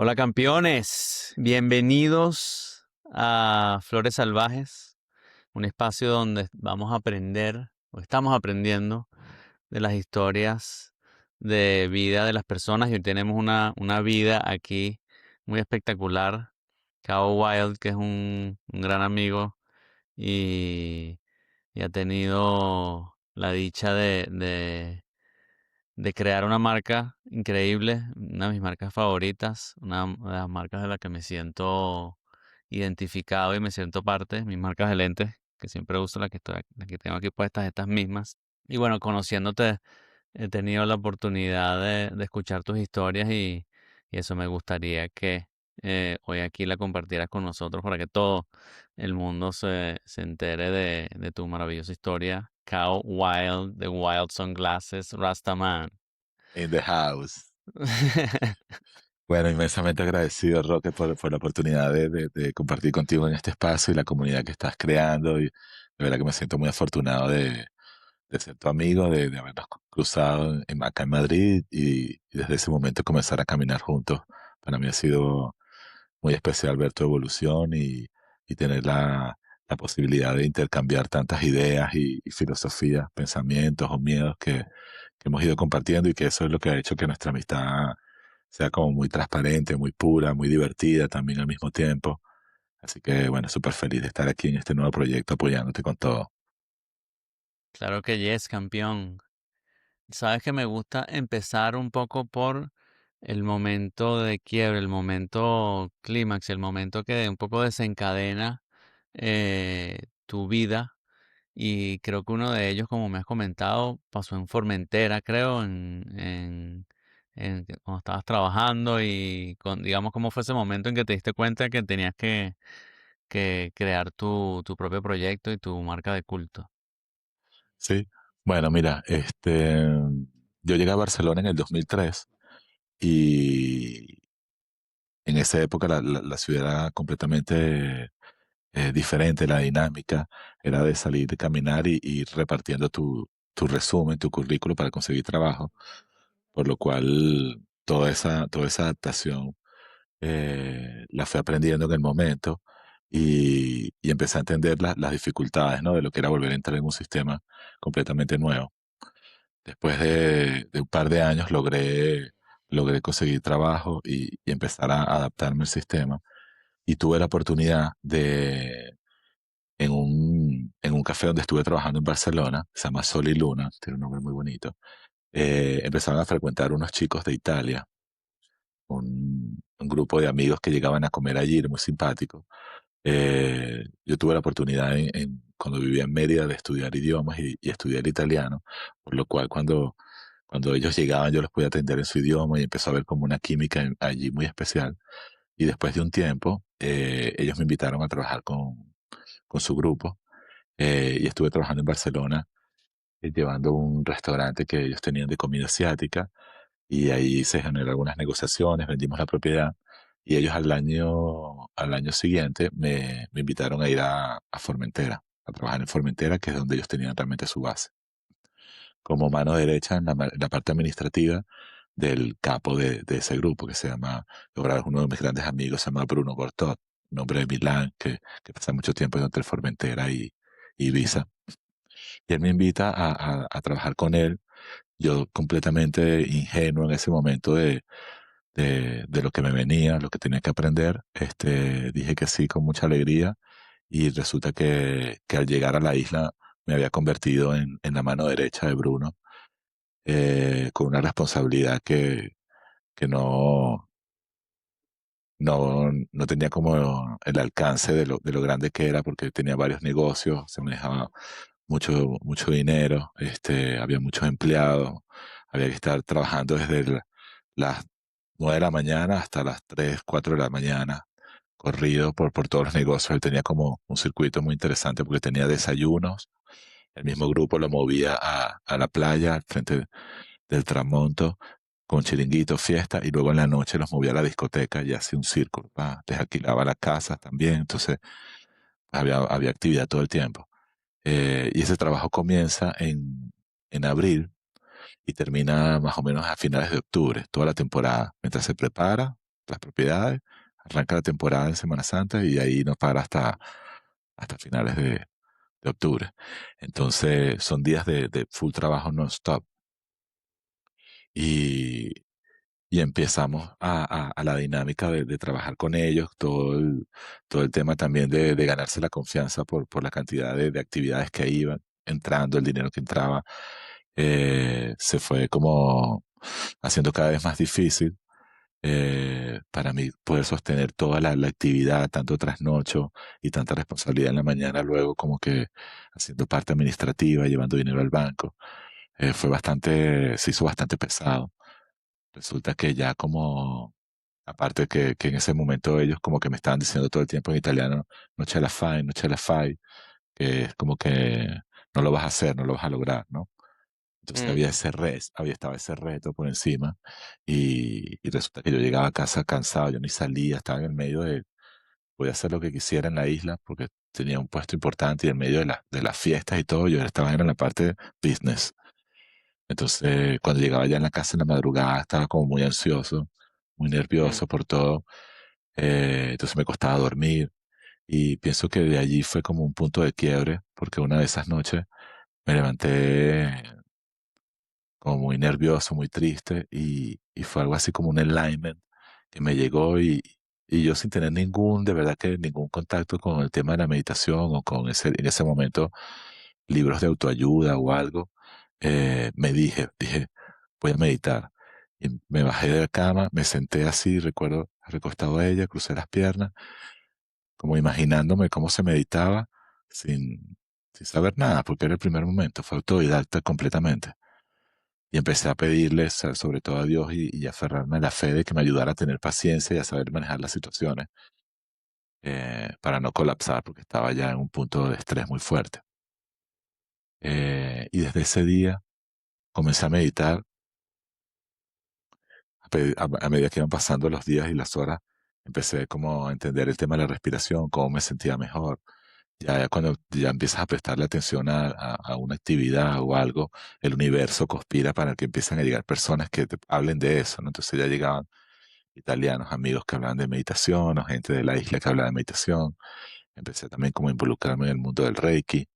Hola campeones, bienvenidos a Flores Salvajes, un espacio donde vamos a aprender, o estamos aprendiendo, de las historias de vida de las personas. Y hoy tenemos una vida aquí muy espectacular. Cao Wild, que es un gran amigo y, y ha tenido la dicha de crear una marca increíble, una de mis marcas favoritas, una de las marcas de las que me siento identificado y me siento parte, mis marcas de lentes, que siempre uso las que tengo aquí puestas, estas mismas. Y bueno, conociéndote, he tenido la oportunidad de escuchar tus historias y eso me gustaría que hoy aquí la compartieras con nosotros para que todo el mundo se entere de tu maravillosa historia. Cow Wild, The Wild Sunglasses, Rastaman. In the house. Bueno, inmensamente agradecido, Roque, por la oportunidad de compartir contigo en este espacio y la comunidad que estás creando. Y de verdad que me siento muy afortunado de ser tu amigo, de habernos cruzado acá en Madrid y desde ese momento comenzar a caminar juntos. Para mí ha sido muy especial ver tu evolución y tener la posibilidad de intercambiar tantas ideas y filosofías, pensamientos o miedos que hemos ido compartiendo y que eso es lo que ha hecho que nuestra amistad sea como muy transparente, muy pura, muy divertida también al mismo tiempo. Así que bueno, súper feliz de estar aquí en este nuevo proyecto apoyándote con todo. Claro que yes, campeón. Sabes que me gusta empezar un poco por el momento de quiebre, el momento clímax, el momento que un poco desencadena tu vida. Y creo que uno de ellos, como me has comentado, pasó en Formentera, creo, cuando estabas trabajando y digamos, cómo fue ese momento en que te diste cuenta que tenías que crear tu propio proyecto y tu marca de culto. Sí, bueno, mira, yo llegué a Barcelona en el 2003 y en esa época la ciudad era completamente diferente, la dinámica era de salir, de caminar y repartiendo tu resumen, tu currículo para conseguir trabajo, por lo cual toda esa adaptación la fui aprendiendo en el momento y empecé a entender las dificultades, ¿no? De lo que era volver a entrar en un sistema completamente nuevo. Después de un par de años logré conseguir trabajo y empezar a adaptarme al sistema y tuve la oportunidad en un café donde estuve trabajando en Barcelona, se llama Sol y Luna, tiene un nombre muy bonito, empezaron a frecuentar unos chicos de Italia, un grupo de amigos que llegaban a comer allí, muy simpático. Yo tuve la oportunidad cuando vivía en Mérida de estudiar idiomas y estudiar italiano, por lo cual cuando ellos llegaban yo los podía atender en su idioma y empezó a haber como una química allí muy especial. Y después de un tiempo, ellos me invitaron a trabajar con su grupo y estuve trabajando en Barcelona llevando un restaurante que ellos tenían de comida asiática y ahí se generaron algunas negociaciones, vendimos la propiedad y ellos al año siguiente me invitaron a ir a Formentera, a trabajar en Formentera, que es donde ellos tenían realmente su base, como mano derecha en la parte administrativa del capo de ese grupo que se llama, ahora es uno de mis grandes amigos, se llama Bruno Gortot, un hombre de Milán que pasa mucho tiempo entre Formentera y Ibiza. Y él me invita a trabajar con él, yo completamente ingenuo en ese momento de lo que me venía, lo que tenía que aprender, dije que sí con mucha alegría y resulta que al llegar a la isla me había convertido en la mano derecha de Bruno, con una responsabilidad que no tenía como el alcance de lo grande que era porque tenía varios negocios, se manejaba mucho dinero, había muchos empleados, había que estar trabajando desde las 9 de la mañana hasta las 3 4 de la mañana, corrido por todos los negocios. Él tenía como un circuito muy interesante porque tenía desayunos, el mismo grupo lo movía a la playa, al frente del Tramonto, con chiringuitos, fiesta, y luego en la noche los movía a la discoteca y hacía un círculo, les alquilaba la casa también, entonces había actividad todo el tiempo. Y ese trabajo comienza en abril y termina más o menos a finales de octubre, toda la temporada, mientras se prepara. las propiedades, arranca la temporada en Semana Santa y ahí no para hasta finales de octubre. Entonces son días de full trabajo non-stop y, y empezamos a la dinámica de trabajar con ellos, todo el tema también de ganarse la confianza por la cantidad de actividades que iban entrando, el dinero que entraba, se fue como haciendo cada vez más difícil para mí poder sostener toda la actividad, tanto trasnocho y tanta responsabilidad en la mañana, luego como que haciendo parte administrativa, llevando dinero al banco, se hizo bastante pesado. Resulta que ya como, aparte que en ese momento ellos como que me estaban diciendo todo el tiempo en italiano, no ce la fai, no ce la fai, que es como que no lo vas a hacer, no lo vas a lograr, ¿no? Entonces Mm, estaba ese reto por encima y resulta que yo llegaba a casa cansado, yo ni salía, estaba en el medio podía hacer lo que quisiera en la isla porque tenía un puesto importante y en medio de las fiestas y todo, yo estaba en la parte business. Entonces cuando llegaba ya en la casa en la madrugada estaba como muy ansioso, muy mm. nervioso por todo, entonces me costaba dormir y pienso que de allí fue como un punto de quiebre porque una de esas noches me levanté como muy nervioso, muy triste y fue algo así como un alignment que me llegó y yo sin tener de verdad que ningún contacto con el tema de la meditación o con en ese momento libros de autoayuda o algo, dije, voy a meditar. Y me bajé de la cama, me senté así, recuerdo, recostado a ella, crucé las piernas, como imaginándome cómo se meditaba sin saber nada, porque era el primer momento, fue autodidacta completamente. Y empecé a pedirle, sobre todo a Dios, y aferrarme a la fe de que me ayudara a tener paciencia y a saber manejar las situaciones para no colapsar, porque estaba ya en un punto de estrés muy fuerte. Y desde ese día comencé a meditar, a medida que iban pasando los días y las horas, empecé como a entender el tema de la respiración, cómo me sentía mejor. Ya cuando ya empiezas a prestarle atención a una actividad o algo, el universo conspira para que empiecen a llegar personas que te hablen de eso, ¿no? Entonces ya llegaban italianos, amigos que hablaban de meditación, o gente de la isla que hablaba de meditación. Empecé también como a involucrarme en el mundo del Reiki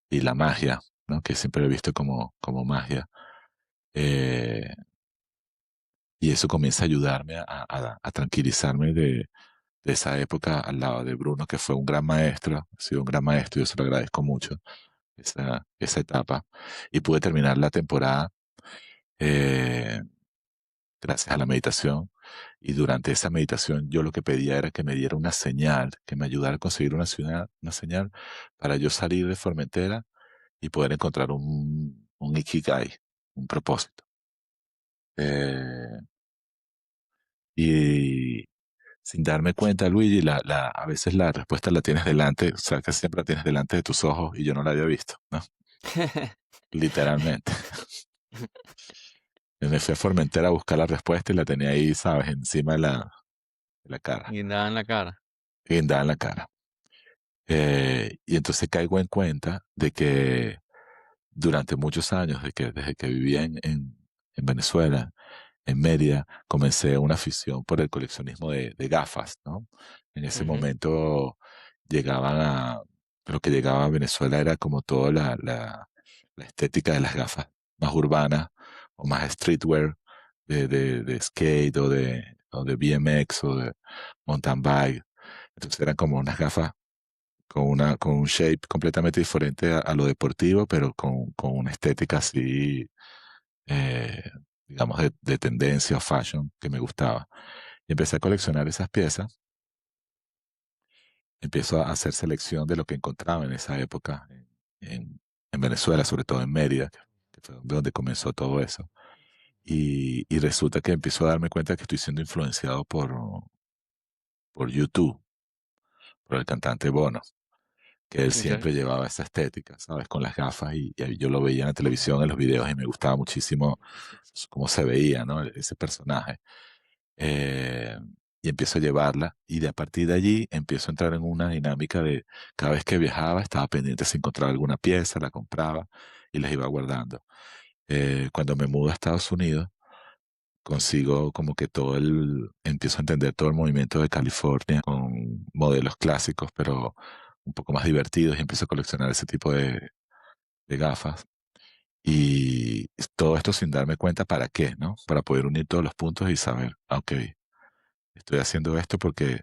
y la magia, ¿no? Que siempre he visto como magia. Eh, y eso comienza a ayudarme a tranquilizarme de esa época al lado de Bruno, que fue un gran maestro, ha sido un gran maestro, yo se lo agradezco mucho, esa etapa. Y pude terminar la temporada eh, gracias a la meditación. Y durante esa meditación yo lo que pedía era que me diera una señal, que me ayudara a conseguir una señal para yo salir de Formentera y poder encontrar un ikigai, un propósito. Eh, y sin darme cuenta, Luigi, a veces la respuesta la tienes delante, o sea, que siempre la tienes delante de tus ojos y yo no la había visto, ¿no? Literalmente. Me fui a Formentera a buscar la respuesta y la tenía ahí, ¿sabes? Encima de la cara, Guindada en la cara. guindada en la cara. Y entonces caigo en cuenta de que durante muchos años, desde que vivía en Venezuela, en Mérida, comencé una afición por el coleccionismo de gafas, ¿no? En ese Ujú. momento llegaban a, lo que llegaba a Venezuela era como toda la estética de las gafas más urbanas o más streetwear de skate o de BMX o de mountain bike. Entonces eran como unas gafas con un shape completamente diferente a lo deportivo, pero con una estética así, eh, digamos, de tendencia o fashion que me gustaba. Y empecé a coleccionar esas piezas, empiezo a hacer selección de lo que encontraba en esa época en Venezuela, sobre todo en Mérida, que fue donde comenzó todo eso. Y resulta que empiezo a darme cuenta que estoy siendo influenciado por YouTube, por el cantante Bono, que él Okay. siempre llevaba esa estética, ¿sabes? Con las gafas y yo lo veía en la televisión, en los videos y me gustaba muchísimo cómo se veía, ¿no? Ese personaje. Eh, y empiezo a llevarla y de a partir de allí empiezo a entrar en una dinámica de cada vez que viajaba estaba pendiente si encontraba alguna pieza, la compraba y las iba guardando. Cuando me mudo a Estados Unidos, consigo como que empiezo a entender todo el movimiento de California con modelos clásicos, pero un poco más divertidos y empiezo a coleccionar ese tipo de gafas. Y todo esto sin darme cuenta para qué, ¿no? Para poder unir todos los puntos y saber, ok, estoy haciendo esto porque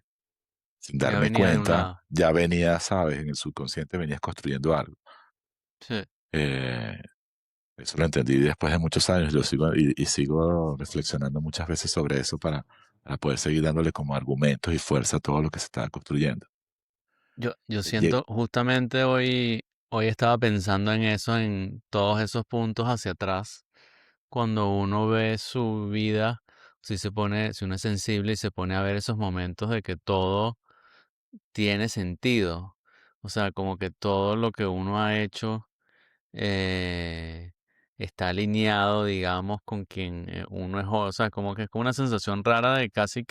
sin Ya darme venía de un cuenta, lado. ya venía, sabes, en el subconsciente venías construyendo algo. Sí. Eh, Eso lo entendí después de muchos años, lo sigo y sigo reflexionando muchas veces sobre eso para poder seguir dándole como argumentos y fuerza a todo lo que se está construyendo. Yo Ye- siento justamente hoy estaba pensando en eso, en todos esos puntos hacia atrás, cuando uno ve su vida, si uno es sensible y se pone a ver esos momentos de que todo tiene sentido. O sea, como que todo lo que uno ha hecho eh, está alineado, digamos, con quien uno es. O sea, como que es como una sensación rara de casi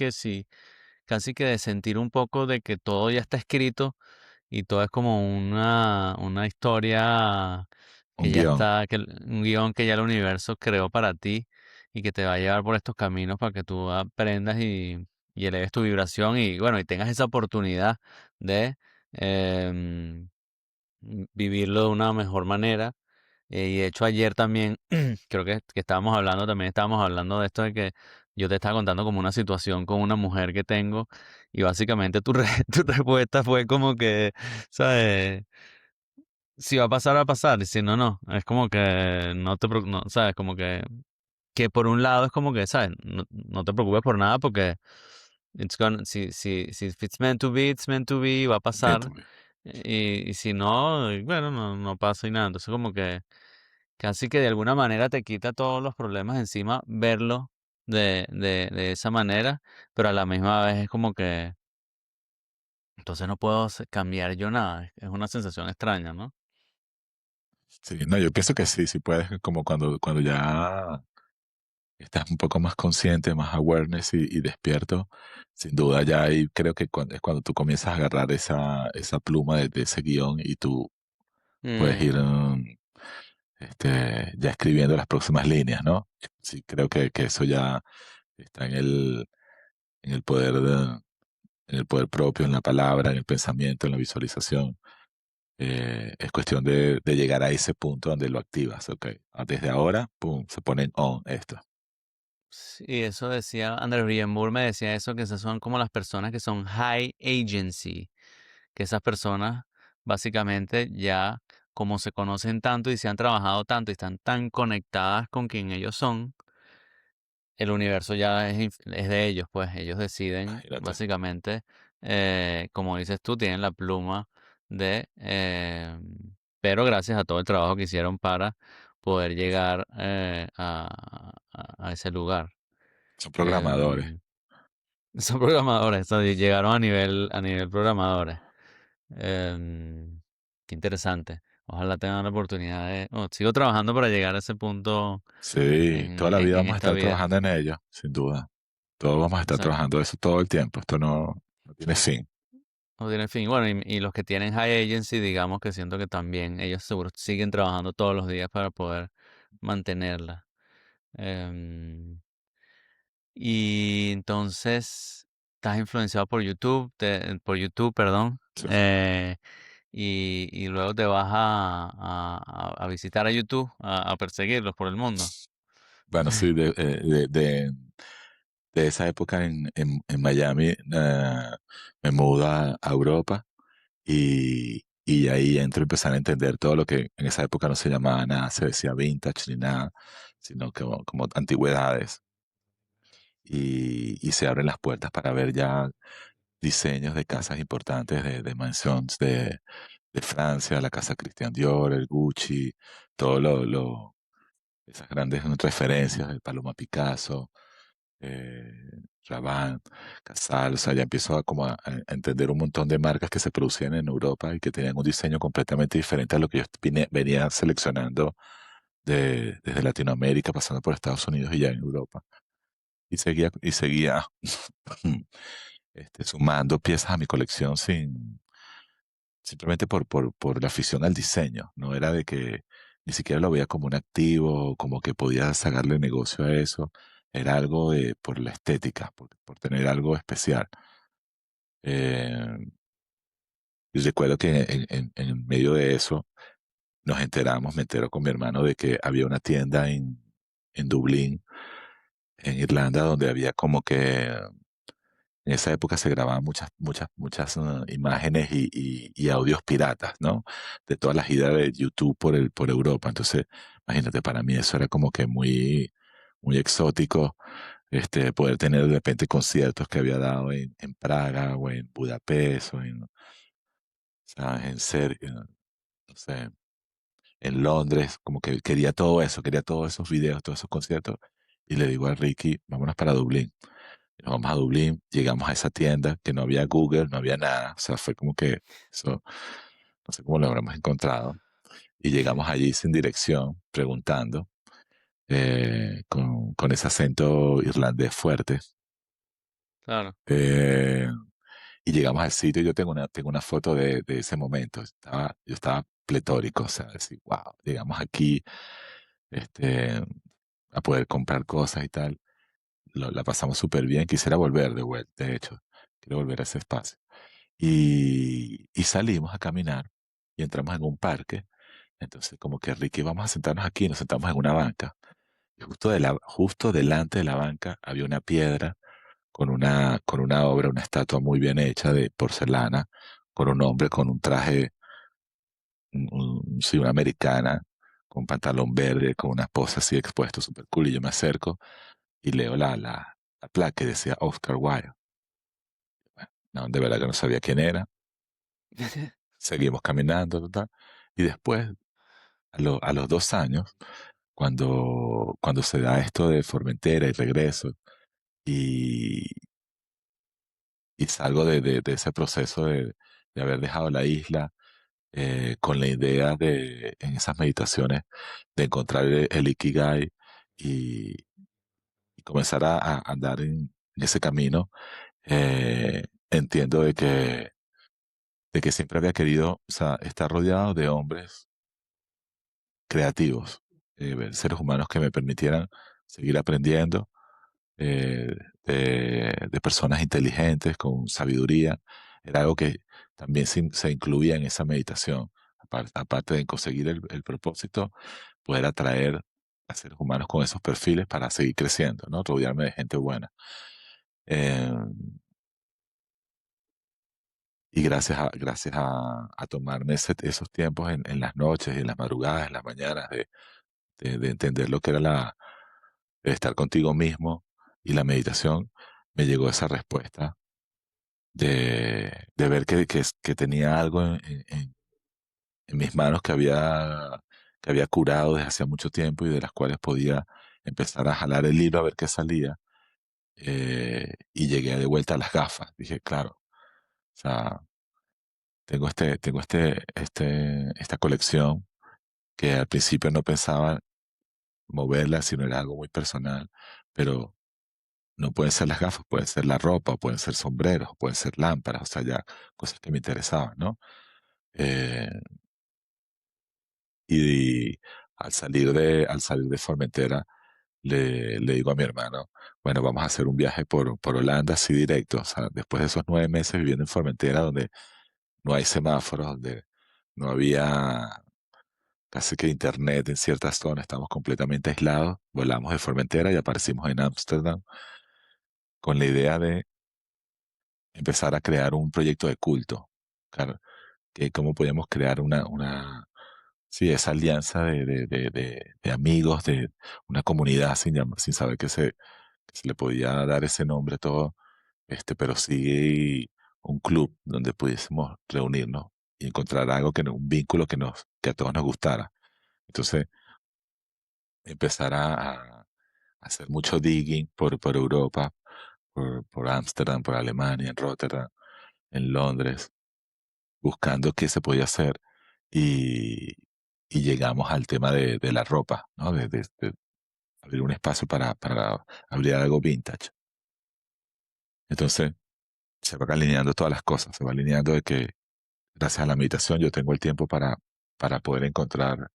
que de sentir un poco de que todo ya está escrito y todo es como una historia un que ya guión, está, un guión que ya el universo creó para ti y que te va a llevar por estos caminos para que tú aprendas y eleves tu vibración y bueno, y tengas esa oportunidad de em, vivirlo de una mejor manera. Y de hecho ayer también, creo que estábamos hablando de esto de que yo te estaba contando como una situación con una mujer que tengo y básicamente tu respuesta fue como que, ¿sabes? Si va a pasar, va a pasar, y si no, no. Es como que no te preocupes, no, ¿sabes? Como que por un lado es como que, ¿sabes? No te preocupes por nada porque si if it's meant to be, it's meant to be, va a pasar. método. Y si no, y bueno, no pasa y nada. Entonces como que casi que de alguna manera te quita todos los problemas encima verlo de esa manera, pero a la misma vez es como que entonces no puedo cambiar yo nada. Es una sensación extraña, ¿no? Sí, no, yo pienso que sí, sí puedes, como cuando ya estás un poco más consciente, más awareness y despierto, sin duda ya ahí creo que es cuando tú comienzas a agarrar esa pluma de ese guión y tú puedes ir Mm, ya escribiendo las próximas líneas, ¿no? Sí, creo que eso ya está en el poder en el poder propio, en la palabra, en el pensamiento, en la visualización. Es cuestión de llegar a ese punto donde lo activas, ok. Desde ahora, pum, se ponen on esto. sí, eso decía Andrés Brienburg, me decía eso, que esas son como las personas que son high agency, que esas personas básicamente ya como se conocen tanto y se han trabajado tanto y están tan conectadas con quien ellos son, el universo ya es de ellos, pues ellos deciden Imagínate. básicamente, como dices tú, tienen la pluma pero gracias a todo el trabajo que hicieron para poder llegar a ese lugar. Son programadores. Em, Son programadores, llegaron a nivel programadores. Em, Qué interesante. Ojalá tengan la oportunidad sigo trabajando para llegar a ese punto Sí, toda la vida en vamos a esta estar vida. trabajando en ello, sin duda. Todos vamos a estar Exacto. trabajando eso todo el tiempo. Esto no tiene fin. No tiene fin. Bueno, y los que tienen high agency, digamos que siento que también ellos seguro siguen trabajando todos los días para poder mantenerla. Em, y entonces, estás influenciado por YouTube, por YouTube, perdón. Sí. Y luego te vas a visitar a YouTube, a perseguirlos por el mundo. Bueno, sí, de esa época en Miami, me mudo a Europa y ahí entro a empezar a entender todo lo que en esa época no se llamaba nada, se decía vintage ni nada, sino como antigüedades. Y se abren las puertas para ver ya diseños de casas importantes, de mansions de Francia, la casa Christian Dior, el Gucci, todo esas grandes referencias, el Paloma Picasso, eh, Rabanne, Casal, o sea, ya empiezo a entender un montón de marcas que se producían en Europa y que tenían un diseño completamente diferente a lo que yo venía seleccionando desde Latinoamérica, pasando por Estados Unidos y ya en Europa. Y seguía sumando piezas a mi colección simplemente por la afición al diseño. No era de que ni siquiera lo veía como un activo, como que podía sacarle negocio a eso. era algo por la estética, por tener algo especial. Eh, y recuerdo que en medio de eso nos enteramos, me entero con mi hermano de que había una tienda en Dublín, en Irlanda, donde había como que en esa época se grababan muchas imágenes y audios piratas, ¿no? De todas las giras de YouTube por Europa. Entonces, imagínate, para mí eso era como que muy exótico, poder tener de repente conciertos que había dado en Praga o en Budapest ¿sabes? No sé, en Londres, como que quería todo eso, quería todos esos videos, todos esos conciertos. Y le digo a Ricky, vámonos para Dublín. Nos vamos a Dublín, llegamos a esa tienda que no había Google, no había nada. O sea, fue como que eso, no sé cómo lo habremos encontrado. Y llegamos allí sin dirección, preguntando, con ese acento irlandés fuerte. Claro. Eh, y llegamos al sitio y yo tengo una foto de ese momento. Yo estaba pletórico, o sea, decir, wow, llegamos aquí este, a poder comprar cosas y tal. La pasamos súper bien. Quisiera volver de vuelta, de hecho. Quiero volver a ese espacio. Y salimos a caminar y entramos en un parque. Entonces, como que Ricky, vamos a sentarnos aquí. Nos sentamos en una banca. Y justo delante de la banca había una piedra con una obra, una estatua muy bien hecha de porcelana, con un hombre con un traje, sí, una americana, con pantalón verde, con una esposa así expuesto, súper cool. Y yo me acerco y leo la placa que decía Oscar Wilde. Bueno, no, de verdad que no sabía quién era. Seguimos caminando, total. Y después, a los 2 años, cuando se da esto de Formentera y regreso, y, y salgo de ese proceso de haber dejado la isla, con la idea en esas meditaciones, de encontrar el Ikigai y, y comenzar a andar en ese camino, entiendo de que siempre había querido, o sea, estar rodeado de hombres creativos, seres humanos que me permitieran seguir aprendiendo, eh, de personas inteligentes, con sabiduría. Era algo que también se incluía en esa meditación. Aparte de conseguir el propósito, poder atraer a seres humanos con esos perfiles para seguir creciendo, ¿no? Rodearme de gente buena. Eh, y gracias a tomarme esos tiempos en las noches, en las madrugadas, en las mañanas, de entender lo que era de estar contigo mismo y la meditación, me llegó esa respuesta de ver que tenía algo en mis manos que había curado desde hacía mucho tiempo y de las cuales podía empezar a jalar el hilo a ver qué salía. Y llegué de vuelta a las gafas. Dije, claro, o sea, tengo esta colección que al principio no pensaba moverla, sino era algo muy personal, pero no pueden ser las gafas, pueden ser la ropa, pueden ser sombreros, pueden ser lámparas, o sea, ya cosas que me interesaban, ¿no? Eh, y al salir de Formentera, le digo a mi hermano, bueno, vamos a hacer un viaje por Holanda así directo, o sea, después de esos 9 meses viviendo en Formentera, donde no hay semáforos, donde no había casi que internet en ciertas zonas, estamos completamente aislados, volamos de Formentera y aparecimos en Ámsterdam con la idea de empezar a crear un proyecto de culto. Claro, que cómo podíamos crear sí, esa alianza de amigos, de una comunidad sin saber que se le podía dar ese nombre a todo, pero sí un club donde pudiésemos reunirnos y encontrar algo un vínculo que a todos nos gustara. Entonces, empezar a hacer mucho digging por Europa, por Ámsterdam, por Alemania, en Rotterdam, en Londres, buscando qué se podía hacer y, y llegamos al tema de la ropa, ¿no? De abrir un espacio para abrir algo vintage. Entonces, se van alineando todas las cosas, se va alineando de que gracias a la meditación yo tengo el tiempo para poder encontrar,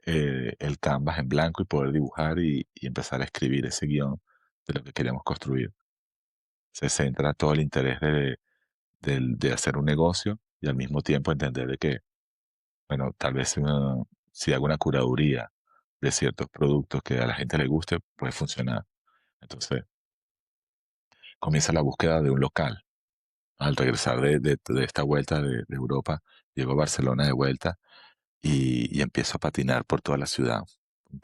el canvas en blanco y poder dibujar y empezar a escribir ese guión de lo que queremos construir. Se centra todo el interés de hacer un negocio y al mismo tiempo entender de que, bueno, tal vez si hago una curaduría de ciertos productos que a la gente le guste, puede funcionar. Entonces, comienza la búsqueda de un local. Al regresar de esta vuelta de Europa, llego a Barcelona de vuelta y empiezo a patinar por toda la ciudad.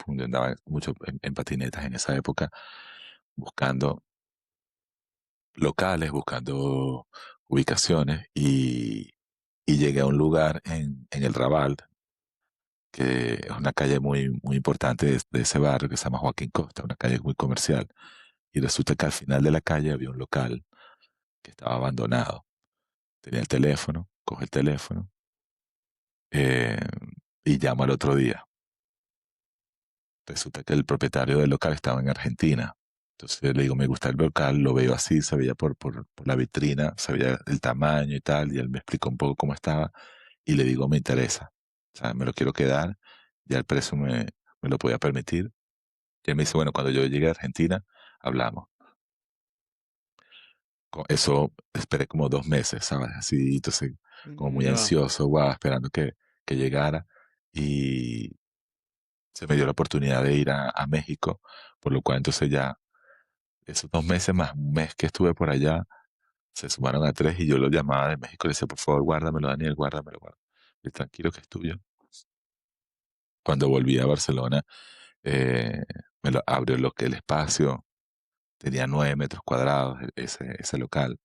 Yo andaba mucho en patinetas en esa época, buscando locales, buscando ubicaciones y llegué a un lugar en el Raval, que es una calle muy importante de ese barrio que se llama Joaquín Costa, una calle muy comercial. Y resulta que al final de la calle había un local que estaba abandonado. Tenía el teléfono, coge el teléfono eh, y llamo al otro día. Resulta que el propietario del local estaba en Argentina. Entonces le digo, me gusta el local, lo veo así, se veía por la vitrina, se veía el tamaño y tal, y él me explicó un poco cómo estaba, y le digo, me interesa, o sea, me lo quiero quedar, ya el precio me lo podía permitir. Y él me dice, bueno, cuando yo llegue a Argentina, hablamos. Con eso esperé como 2 meses, ¿sabes? Así, entonces, como muy Ya. ansioso, guau, esperando que llegara, y se me dio la oportunidad de ir a México, por lo cual entonces ya esos 2 meses más un mes que estuve por allá, se sumaron a tres y yo lo llamaba de México y le decía, por favor, guárdamelo, Daniel, guárdamelo, guárdamelo. Y tranquilo que es tuyo. Cuando volví a Barcelona, eh, me lo abrió lo que el espacio, tenía 9 metros cuadrados ese local,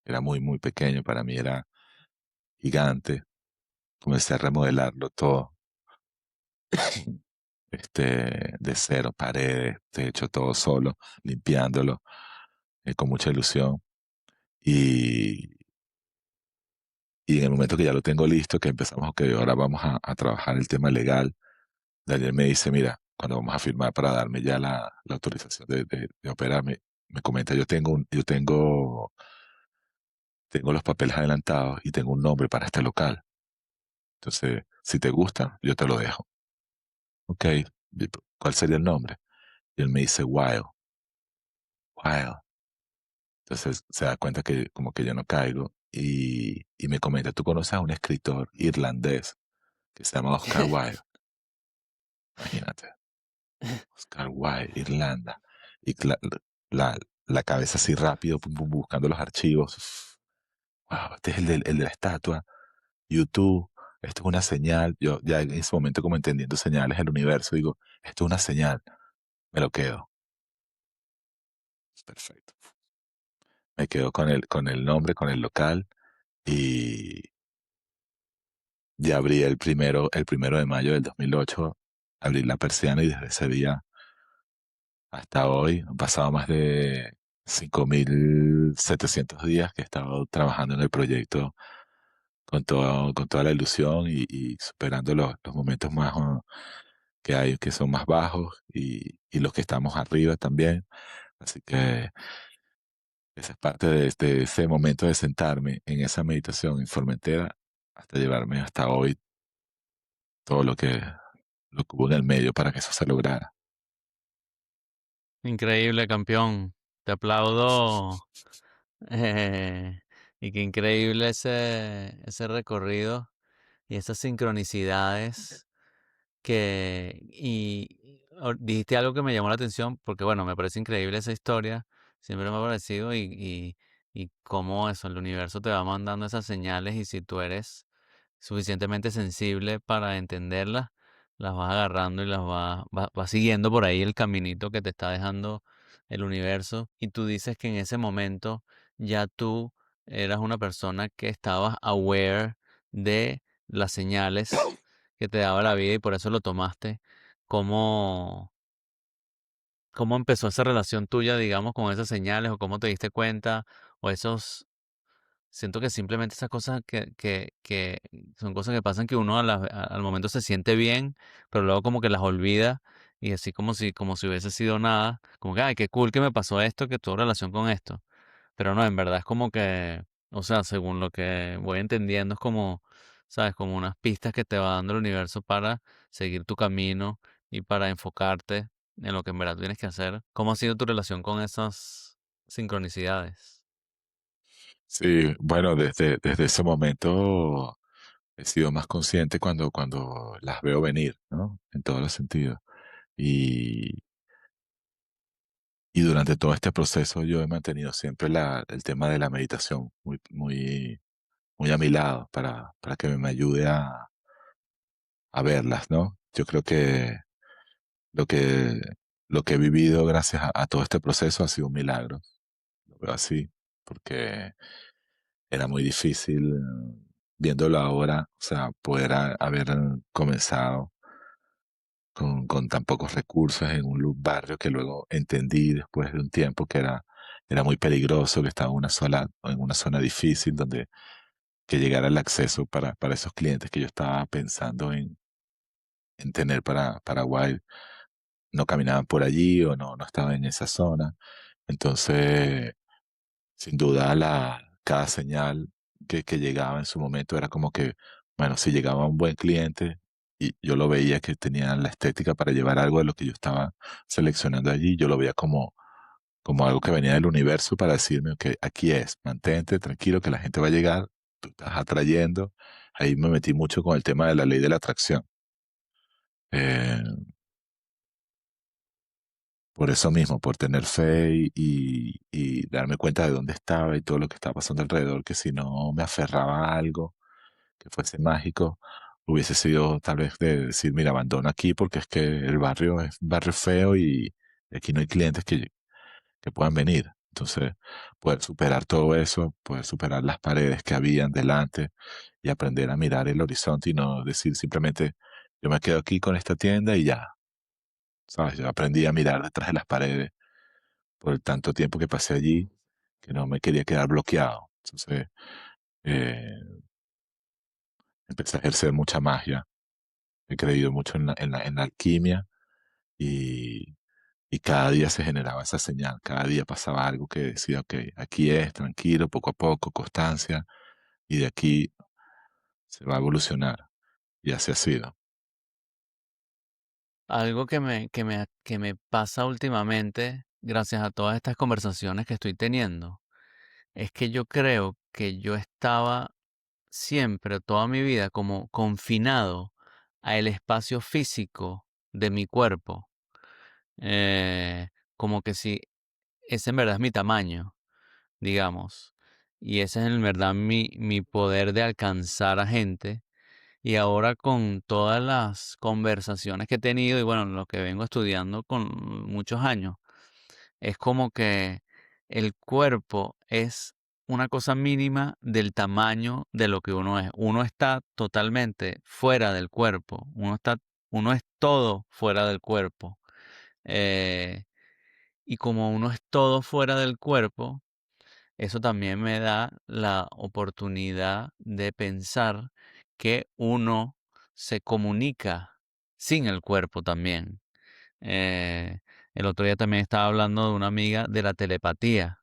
era muy pequeño, para mí era gigante. Comencé a remodelarlo todo, de cero, paredes, techo, todo solo, limpiándolo, con mucha ilusión. Y, y en el momento que ya lo tengo listo, que empezamos, ok, ahora vamos a trabajar el tema legal, Daniel me dice, mira, cuando vamos a firmar para darme ya la autorización de operar, me comenta, tengo los papeles adelantados y tengo un nombre para este local. Entonces, si te gusta, yo te lo dejo. Ok, ¿cuál sería el nombre? Y él me dice, Wild, Wild. Entonces se da cuenta que como que yo no caigo y me comenta, ¿tú conoces a un escritor irlandés que se llama Oscar Wilde? Imagínate, Oscar Wilde, Irlanda. Y la, la cabeza así rápido, pum, pum, buscando los archivos. Wow, este es el de la estatua. YouTube, esto es una señal. Yo ya en ese momento como entendiendo señales del universo, digo, esto es una señal, me lo quedo. Perfecto. Me quedo con el nombre, con el local y ya abrí el primero de mayo del 2008, abrí la persiana y desde ese día hasta hoy han pasado más de 5.700 días que he estado trabajando en el proyecto con toda la ilusión y superando los momentos más que hay, que son más bajos y los que estamos arriba también. Así que esa es parte de ese momento de sentarme en esa meditación en Formentera hasta llevarme hasta hoy todo lo que hubo en el medio para que eso se lograra. Increíble, campeón. Te aplaudo. Y qué increíble ese recorrido y esas sincronicidades dijiste algo que me llamó la atención porque, bueno, me parece increíble esa historia, siempre me ha parecido y cómo eso, el universo te va mandando esas señales y si tú eres suficientemente sensible para entenderlas, las vas agarrando y vas siguiendo por ahí el caminito que te está dejando el universo. Y tú dices que en ese momento ya tú eras una persona que estabas aware de las señales que te daba la vida y por eso lo tomaste. ¿Cómo, cómo empezó esa relación tuya, digamos, con esas señales o cómo te diste cuenta o esos... Siento que simplemente esas cosas que son cosas que pasan que uno al momento se siente bien, pero luego como que las olvida y así como si hubiese sido nada, como que, ay, qué cool que me pasó esto, que tuvo relación con esto. Pero no, en verdad es como que, o sea, según lo que voy entendiendo, es como, ¿sabes? Como unas pistas que te va dando el universo para seguir tu camino y para enfocarte. en lo que en verdad tienes que hacer. ¿Cómo ha sido tu relación con esas sincronicidades? Sí, bueno, desde ese momento he sido más consciente cuando las veo venir, ¿no? En todos los sentidos. Y, y durante todo este proceso yo he mantenido siempre el tema de la meditación muy a mi lado para que me ayude a verlas, ¿no? Yo creo que lo que, lo que he vivido gracias a todo este proceso ha sido un milagro, lo veo así, porque era muy difícil viéndolo ahora, o sea, poder haber comenzado con tan pocos recursos en un barrio que luego entendí después de un tiempo que era muy peligroso, que estaba en una zona difícil donde que llegara el acceso para esos clientes que yo estaba pensando en tener para Paraguay no caminaban por allí o no estaban en esa zona. Entonces, sin duda, cada señal que llegaba en su momento era como que, bueno, si llegaba un buen cliente y yo lo veía que tenían la estética para llevar algo de lo que yo estaba seleccionando allí, yo lo veía como algo que venía del universo para decirme, que aquí es, mantente tranquilo que la gente va a llegar, tú estás atrayendo. Ahí me metí mucho con el tema de la ley de la atracción. Eh, por eso mismo, por tener fe y darme cuenta de dónde estaba y todo lo que estaba pasando alrededor, que si no me aferraba a algo que fuese mágico, hubiese sido tal vez de decir, mira, abandono aquí porque es que el barrio es un barrio feo y aquí no hay clientes que puedan venir. Entonces, poder superar todo eso, poder superar las paredes que habían delante y aprender a mirar el horizonte y no decir simplemente, yo me quedo aquí con esta tienda y ya, ¿sabes? Yo aprendí a mirar detrás de las paredes por el tanto tiempo que pasé allí que no me quería quedar bloqueado. Entonces, eh, empecé a ejercer mucha magia. He creído mucho en la alquimia y, y cada día se generaba esa señal. Cada día pasaba algo que decía, ok, aquí es, tranquilo, poco a poco, constancia, y de aquí se va a evolucionar. Y así ha sido. Algo que me pasa últimamente, gracias a todas estas conversaciones que estoy teniendo, es que yo creo que yo estaba siempre, toda mi vida, como confinado a el espacio físico de mi cuerpo. Eh, Como que si ese en verdad es mi tamaño, digamos. Y ese es en verdad mi poder de alcanzar a gente. Y ahora con todas las conversaciones que he tenido y bueno, lo que vengo estudiando con muchos años, es como que el cuerpo es una cosa mínima del tamaño de lo que uno es. Uno está totalmente fuera del cuerpo. Uno es todo fuera del cuerpo. Eh, y como uno es todo fuera del cuerpo, eso también me da la oportunidad de pensar que uno se comunica sin el cuerpo también. Eh, el otro día también estaba hablando de una amiga de la telepatía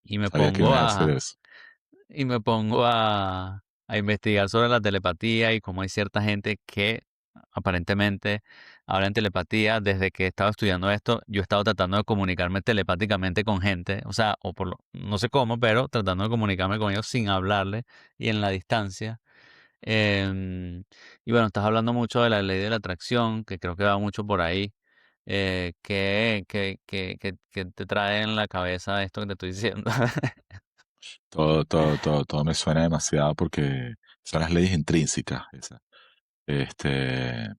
y me Sabía que pongo ibas a decir eso. y me pongo a investigar sobre la telepatía y cómo hay cierta gente que aparentemente habla en telepatía. Desde que estaba estudiando esto, yo he estado tratando de comunicarme telepáticamente con gente, o sea, no sé cómo, pero tratando de comunicarme con ellos sin hablarle y en la distancia. Em, y bueno, estás hablando mucho de la ley de la atracción, que creo que va mucho por ahí. ¿Qué te trae en la cabeza esto que te estoy diciendo? Todo me suena demasiado porque son las leyes intrínsecas esas. Este,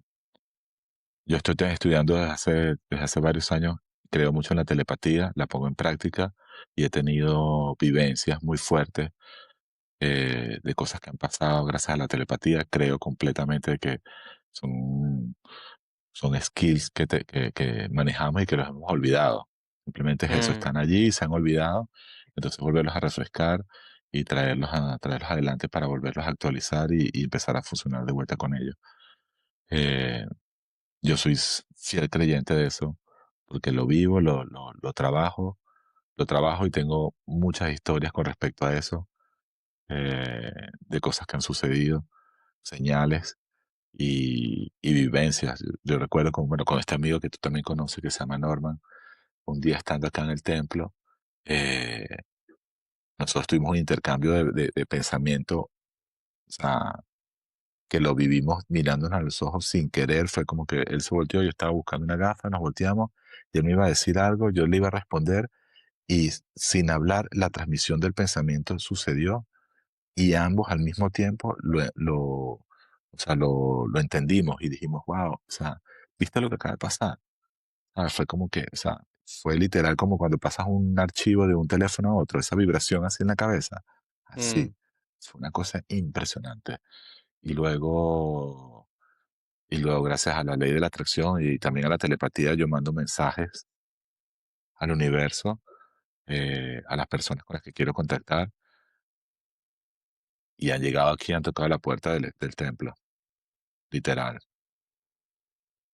yo estoy estudiando desde hace varios años, creo mucho en la telepatía, la pongo en práctica y he tenido vivencias muy fuertes de cosas que han pasado gracias a la telepatía. Creo completamente que son, son skills que manejamos y que los hemos olvidado. Simplemente es eso, Mm. están allí, se han olvidado, entonces volverlos a refrescar y traerlos adelante para volverlos a actualizar y empezar a funcionar de vuelta con ellos. Eh, yo soy fiel creyente de eso, porque lo vivo, lo trabajo y tengo muchas historias con respecto a eso, de cosas que han sucedido, señales, y vivencias. Yo recuerdo bueno, con este amigo que tú también conoces, que se llama Norman, un día estando acá en el templo, eh, nosotros tuvimos un intercambio de pensamiento, o sea, que lo vivimos mirándonos a los ojos sin querer. Fue como que él se volteó, yo estaba buscando una gafa, nos volteamos, y él me iba a decir algo, yo le iba a responder, y sin hablar, la transmisión del pensamiento sucedió, y ambos al mismo tiempo o sea, lo entendimos y dijimos, wow, o sea, ¿viste lo que acaba de pasar? Fue como que, o sea, fue literal como cuando pasas un archivo de un teléfono a otro, esa vibración así en la cabeza. Mm, Así. Fue una cosa impresionante. Y luego, y luego, gracias a la ley de la atracción y también a la telepatía, yo mando mensajes al universo, a las personas con las que quiero contactar, y han llegado aquí, han tocado la puerta del templo, literal,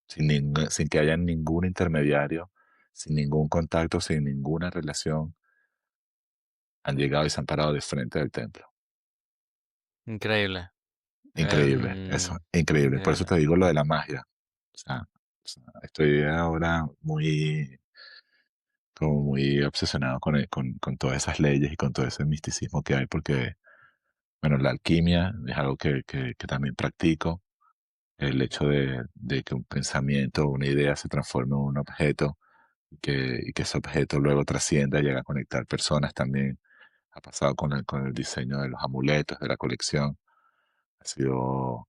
sin que haya ningún intermediario, sin ningún contacto, sin ninguna relación. Han llegado y se han parado de frente del templo. increíble. Increíble, eso, increíble. Por eso Increíble. te digo lo de la magia. O sea, estoy ahora como muy obsesionado con todas esas leyes y con todo ese misticismo que hay, porque, bueno, la alquimia es algo que también practico. El hecho de que un pensamiento o una idea se transforme en un objeto, y que ese objeto luego trascienda y llegue a conectar personas también. Ha pasado con el diseño de los amuletos, de la colección. Ha sido,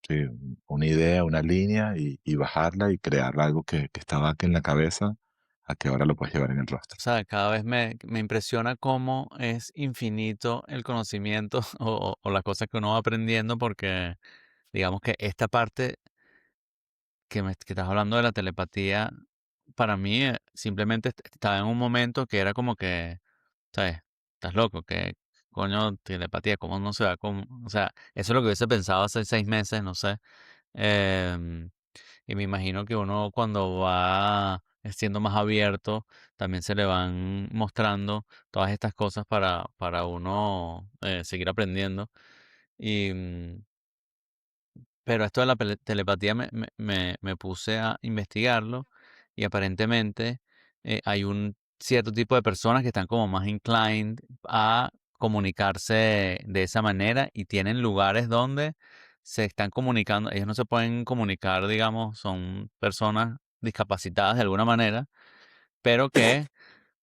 sí, una idea, una línea, y bajarla y crear algo que estaba aquí en la cabeza, a que ahora lo puedes llevar en el rostro. O sea, cada vez me impresiona cómo es infinito el conocimiento o las cosas que uno va aprendiendo, porque digamos que esta parte que estás hablando de la telepatía, para mí simplemente estaba en un momento que era como que, ¿sabes? Estás loco, que coño telepatía, ¿cómo no se va? O sea, eso es lo que hubiese pensado hace 6 meses, no sé. Em, y me imagino que uno cuando va siendo más abierto, también se le van mostrando todas estas cosas para uno seguir aprendiendo. Y, pero esto de la telepatía me puse a investigarlo y aparentemente hay un cierto tipo de personas que están como más inclined a comunicarse de esa manera y tienen lugares donde se están comunicando. Ellos no se pueden comunicar, digamos, son personas discapacitadas de alguna manera, pero que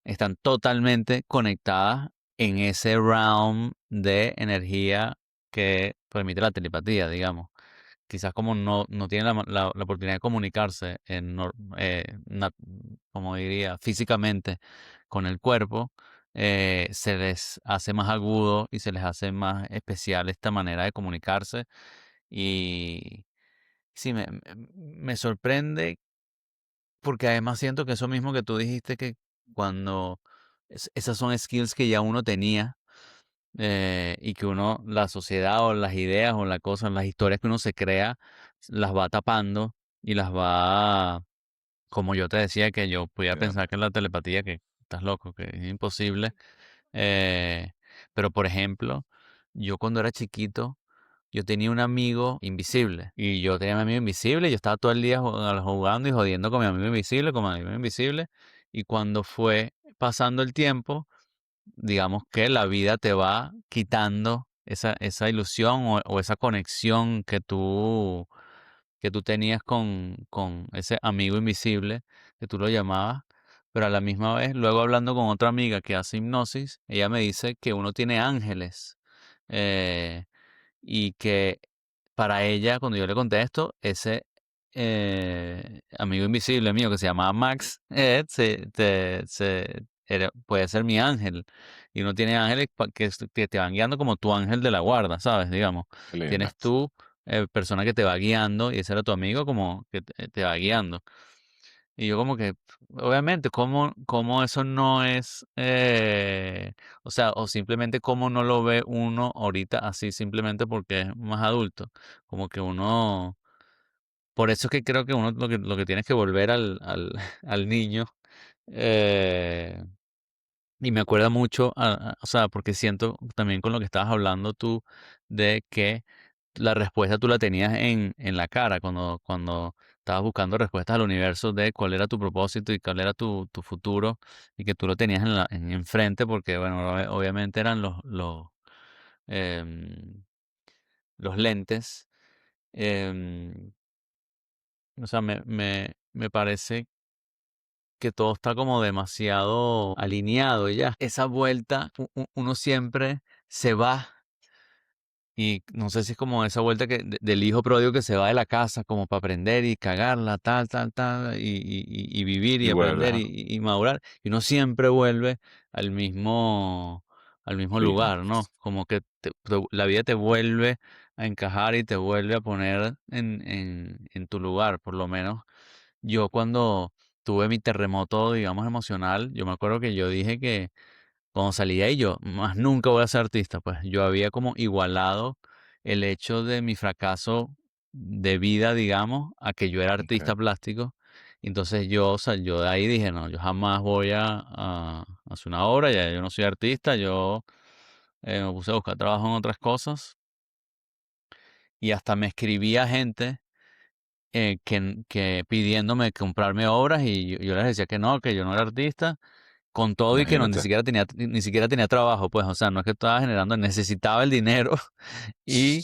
están totalmente conectadas en ese realm de energía que permite la telepatía, digamos. Quizás como no tienen la oportunidad de comunicarse como diría, físicamente con el cuerpo, se les hace más agudo y se les hace más especial esta manera de comunicarse. Y sí, me sorprende porque además siento que eso mismo que tú dijiste, que cuando esas son skills que ya uno tenía, y que uno, la sociedad o las ideas o las cosas, las historias que uno se crea, las va tapando y las va, como yo te decía, que yo podía pensar Cuidando. que la telepatía, que estás loco, que es imposible. eh, pero por ejemplo, yo cuando era chiquito, yo tenía un amigo invisible y yo tenía a mi amigo invisible y yo estaba todo el día jugando y jodiendo con mi amigo invisible, con mi amigo invisible. Y cuando fue pasando el tiempo, digamos que la vida te va quitando esa ilusión o esa conexión que tú tenías con ese amigo invisible, que tú lo llamabas, pero a la misma vez, luego hablando con otra amiga que hace hipnosis, ella me dice que uno tiene ángeles, eh, y que para ella, cuando yo le conté esto, ese amigo invisible mío que se llamaba Max, puede ser mi ángel. Y uno tiene ángeles que te van guiando como tu ángel de la guarda, ¿sabes? Digamos, Qué lindo. tienes tú persona que te va guiando y ese era tu amigo como que te va guiando. Y yo como que, obviamente, ¿cómo eso no es, o sea, o simplemente cómo no lo ve uno ahorita así simplemente porque es más adulto? Como que uno, por eso es que creo que uno lo que tiene es que volver al niño. eh, y me acuerda mucho, o sea, porque siento también con lo que estabas hablando tú, de que la respuesta tú la tenías en la cara, cuando estabas buscando respuestas al universo de cuál era tu propósito y cuál era tu futuro, y que tú lo tenías enfrente, porque, bueno, obviamente eran em, los lentes. em, o sea, me parece que todo está como demasiado alineado y ya. Esa vuelta, uno siempre se va. Y no sé si es como esa vuelta del hijo pródigo que se va de la casa como para aprender y cagarla, tal, tal, tal, y vivir y Y vuelve, aprender ajá. y madurar. Y uno siempre vuelve al mismo, al mismo Fijo. lugar, ¿no? Como que la vida te vuelve a encajar y te vuelve a poner en tu lugar. Por lo menos yo cuando tuve mi terremoto, digamos, emocional, yo me acuerdo que yo dije que cuando salí de ahí yo, más nunca voy a ser artista, pues yo había como igualado el hecho de mi fracaso de vida, digamos, a que yo era Okay. artista plástico. Entonces yo, o sea, yo de ahí dije, no, yo jamás voy a hacer una obra, ya yo no soy artista, yo me puse a buscar trabajo en otras cosas y hasta me escribía gente que pidiéndome comprarme obras y yo les decía que no, que yo no era artista con todo y que no, Imagínate, ni siquiera tenía trabajo, pues, o sea, no es que estaba generando, necesitaba el dinero y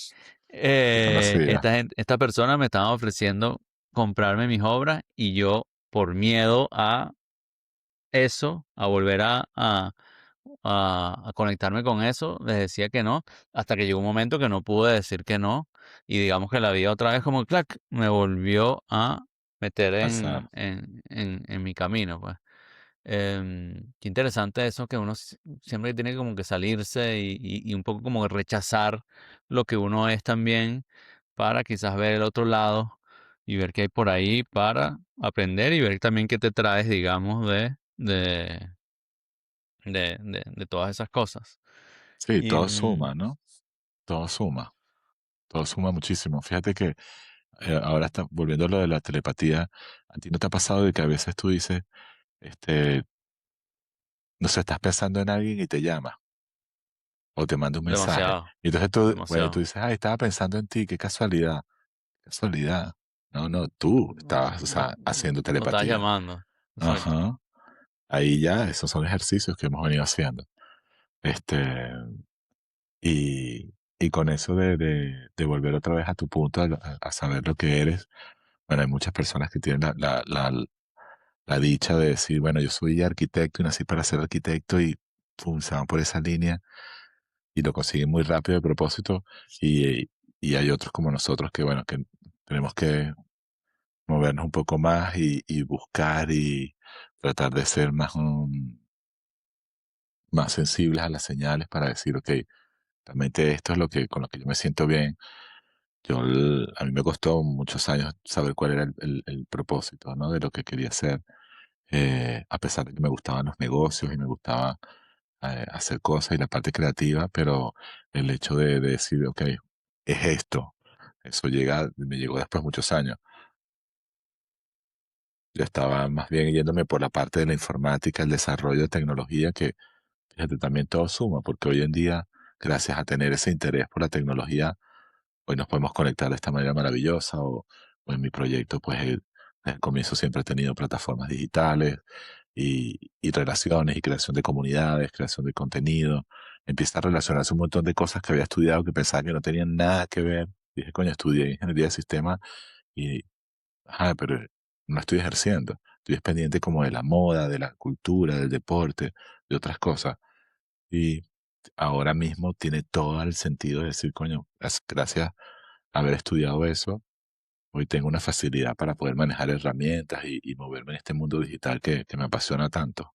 te conocía. esta persona me estaba ofreciendo comprarme mis obras y yo, por miedo a eso, a volver a conectarme con eso, les decía que no, hasta que llegó un momento que no pude decir que no y digamos que la vida otra vez como clac, me volvió a meter Pasar. en mi camino, pues. Qué interesante eso que uno siempre tiene como que salirse y un poco como rechazar lo que uno es también para quizás ver el otro lado y ver qué hay por ahí para aprender y ver también qué te traes, digamos, de todas esas cosas. Sí, Y todo suma, ¿no? Todo suma. Todo suma muchísimo. Fíjate que ahora está volviendo a lo de la telepatía. ¿A ti no te ha pasado de que a veces tú dices, este, no sé, estás pensando en alguien y te llama o te manda un mensaje? demasiado, Y entonces tú, bueno, tú demasiado. dices, ay, estaba pensando en ti, qué casualidad. Casualidad. No, no, tú No, estabas, o sea, haciendo no estás telepatía. llamando. Exacto. Ajá. Ahí ya, esos son ejercicios que hemos venido haciendo. Este, y con eso de volver otra vez a tu punto, a saber lo que eres, bueno, hay muchas personas que tienen la dicha de decir, bueno, yo soy arquitecto y nací para ser arquitecto y pum, se van por esa línea y lo consiguen muy rápido de propósito. Y hay otros como nosotros que, bueno, que tenemos que movernos un poco más y buscar y tratar de ser más, más sensibles a las señales para decir, ok, realmente esto es lo que, con lo que yo me siento bien. A mí me costó muchos años saber cuál era el propósito, ¿no? De lo que quería hacer, a pesar de que me gustaban los negocios y me gustaba hacer cosas y la parte creativa, pero el hecho de decir, ok, es esto, eso me llegó después de muchos años. Yo estaba más bien yéndome por la parte de la informática, el desarrollo de tecnología, que fíjate, también todo suma, porque hoy en día, gracias a tener ese interés por la tecnología, hoy nos podemos conectar de esta manera maravillosa o en mi proyecto, pues desde el comienzo siempre he tenido plataformas digitales y relaciones y creación de comunidades, creación de contenido. Empieza a relacionarse un montón de cosas que había estudiado que pensaba que no tenían nada que ver. Dije, coño, estudié ingeniería de sistemas y, ajá, pero no estoy ejerciendo. Estoy pendiente como de la moda, de la cultura, del deporte, de otras cosas. Y ahora mismo tiene todo el sentido de decir, coño, gracias a haber estudiado eso, hoy tengo una facilidad para poder manejar herramientas y moverme en este mundo digital que me apasiona tanto.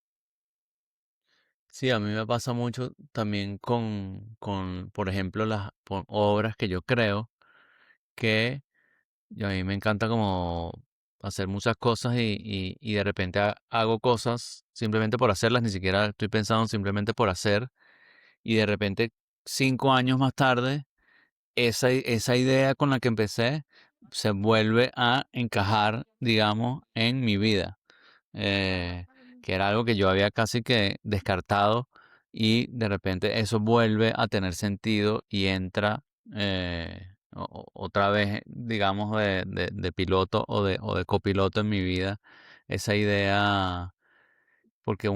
Sí, a mí me pasa mucho también por ejemplo, las obras que yo creo que a mí me encanta como hacer muchas cosas y de repente hago cosas simplemente por hacerlas, ni siquiera estoy pensando simplemente por hacer, y de repente 5 años más tarde, esa idea con la que empecé se vuelve a encajar, digamos, en mi vida, eh, que era algo que yo había casi que descartado y de repente eso vuelve a tener sentido y entra. otra vez, digamos, de piloto o de copiloto en mi vida, esa idea, porque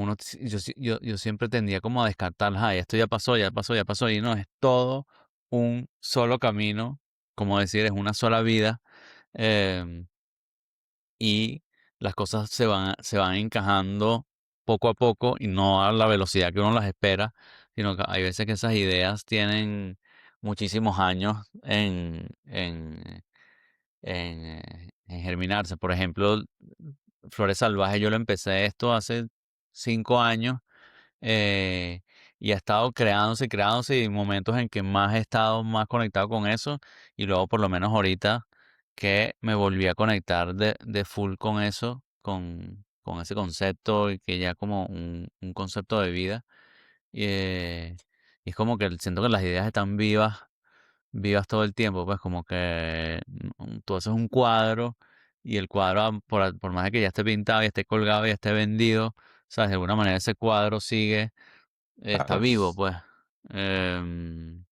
yo siempre tendía como a descartar, "Ay, esto ya pasó, ya pasó, ya pasó", y no, es todo un solo camino, como decir, es una sola vida. em, y las cosas se van encajando poco a poco y no a la velocidad que uno las espera, sino que hay veces que esas ideas tienen muchísimos años en germinarse. Por ejemplo, Flores Salvajes, yo lo empecé esto hace 5 años, eh, y ha estado creándose y momentos en que más he estado más conectado con eso y luego por lo menos ahorita que me volví a conectar de full con eso, con ese concepto y que ya como un concepto de vida. Y es como que siento que las ideas están vivas todo el tiempo, pues como que tú haces un cuadro y el cuadro, por más de que ya esté pintado y esté colgado y esté vendido, ¿sabes? De alguna manera ese cuadro sigue, está Claro. vivo, pues. Em,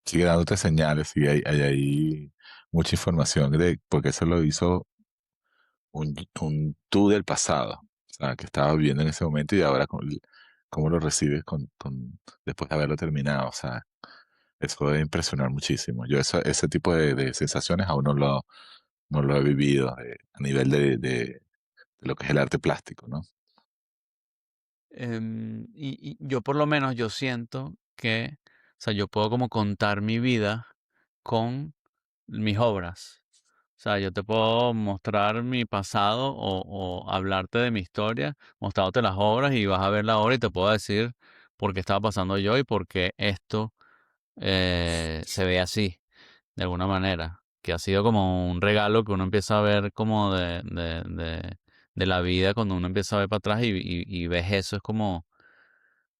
Sigue dándote señales, sigue hay ahí mucha información, porque eso lo hizo un tú del pasado, o sea, que estaba viviendo en ese momento y ahora cómo lo recibes después de haberlo terminado, o sea, eso debe impresionar muchísimo. Yo ese tipo de sensaciones aún no lo he vivido a nivel de lo que es el arte plástico, ¿no? y yo por lo menos yo siento que, o sea, yo puedo como contar mi vida con mis obras. O sea, yo te puedo mostrar mi pasado o hablarte de mi historia, mostrándote las obras y vas a ver la obra y te puedo decir por qué estaba pasando yo y por qué esto se ve así, de alguna manera. Que ha sido como un regalo que uno empieza a ver como de la vida cuando uno empieza a ver para atrás y ves eso, es como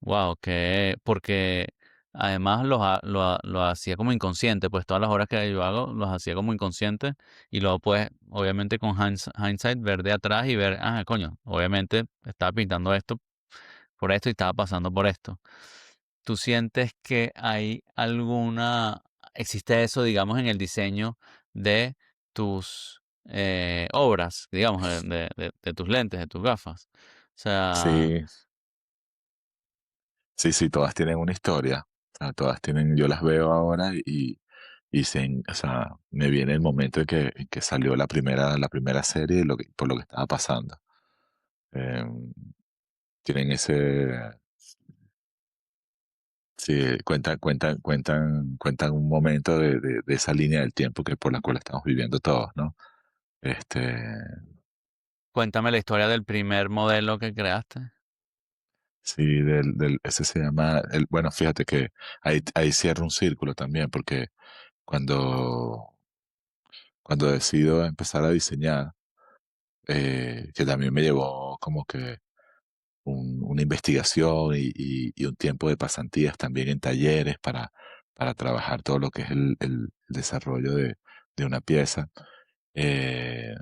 wow, que porque además lo hacía como inconsciente, pues todas las horas que yo hago los hacía como inconsciente y luego pues obviamente con hindsight ver de atrás y ver, ah, coño, obviamente estaba pintando esto por esto y estaba pasando por esto. ¿Tú sientes que existe eso, digamos, en el diseño de tus obras, digamos, de tus lentes, de tus gafas? O sea, Sí, sí, sí, todas tienen una historia, o sea, todas tienen, yo las veo ahora o sea, me viene el momento en que salió la primera serie y por lo que estaba pasando. Eh, tienen sí, cuentan un momento de esa línea del tiempo que por la cual estamos viviendo todos, ¿no? Este, cuéntame la historia del primer modelo que creaste. sí, ese se llama, bueno, fíjate que ahí cierra un círculo también, porque cuando, cuando decido empezar a diseñar, que también me llevó como que una investigación y un tiempo de pasantías también en talleres para trabajar todo lo que es el desarrollo de una pieza. Eh,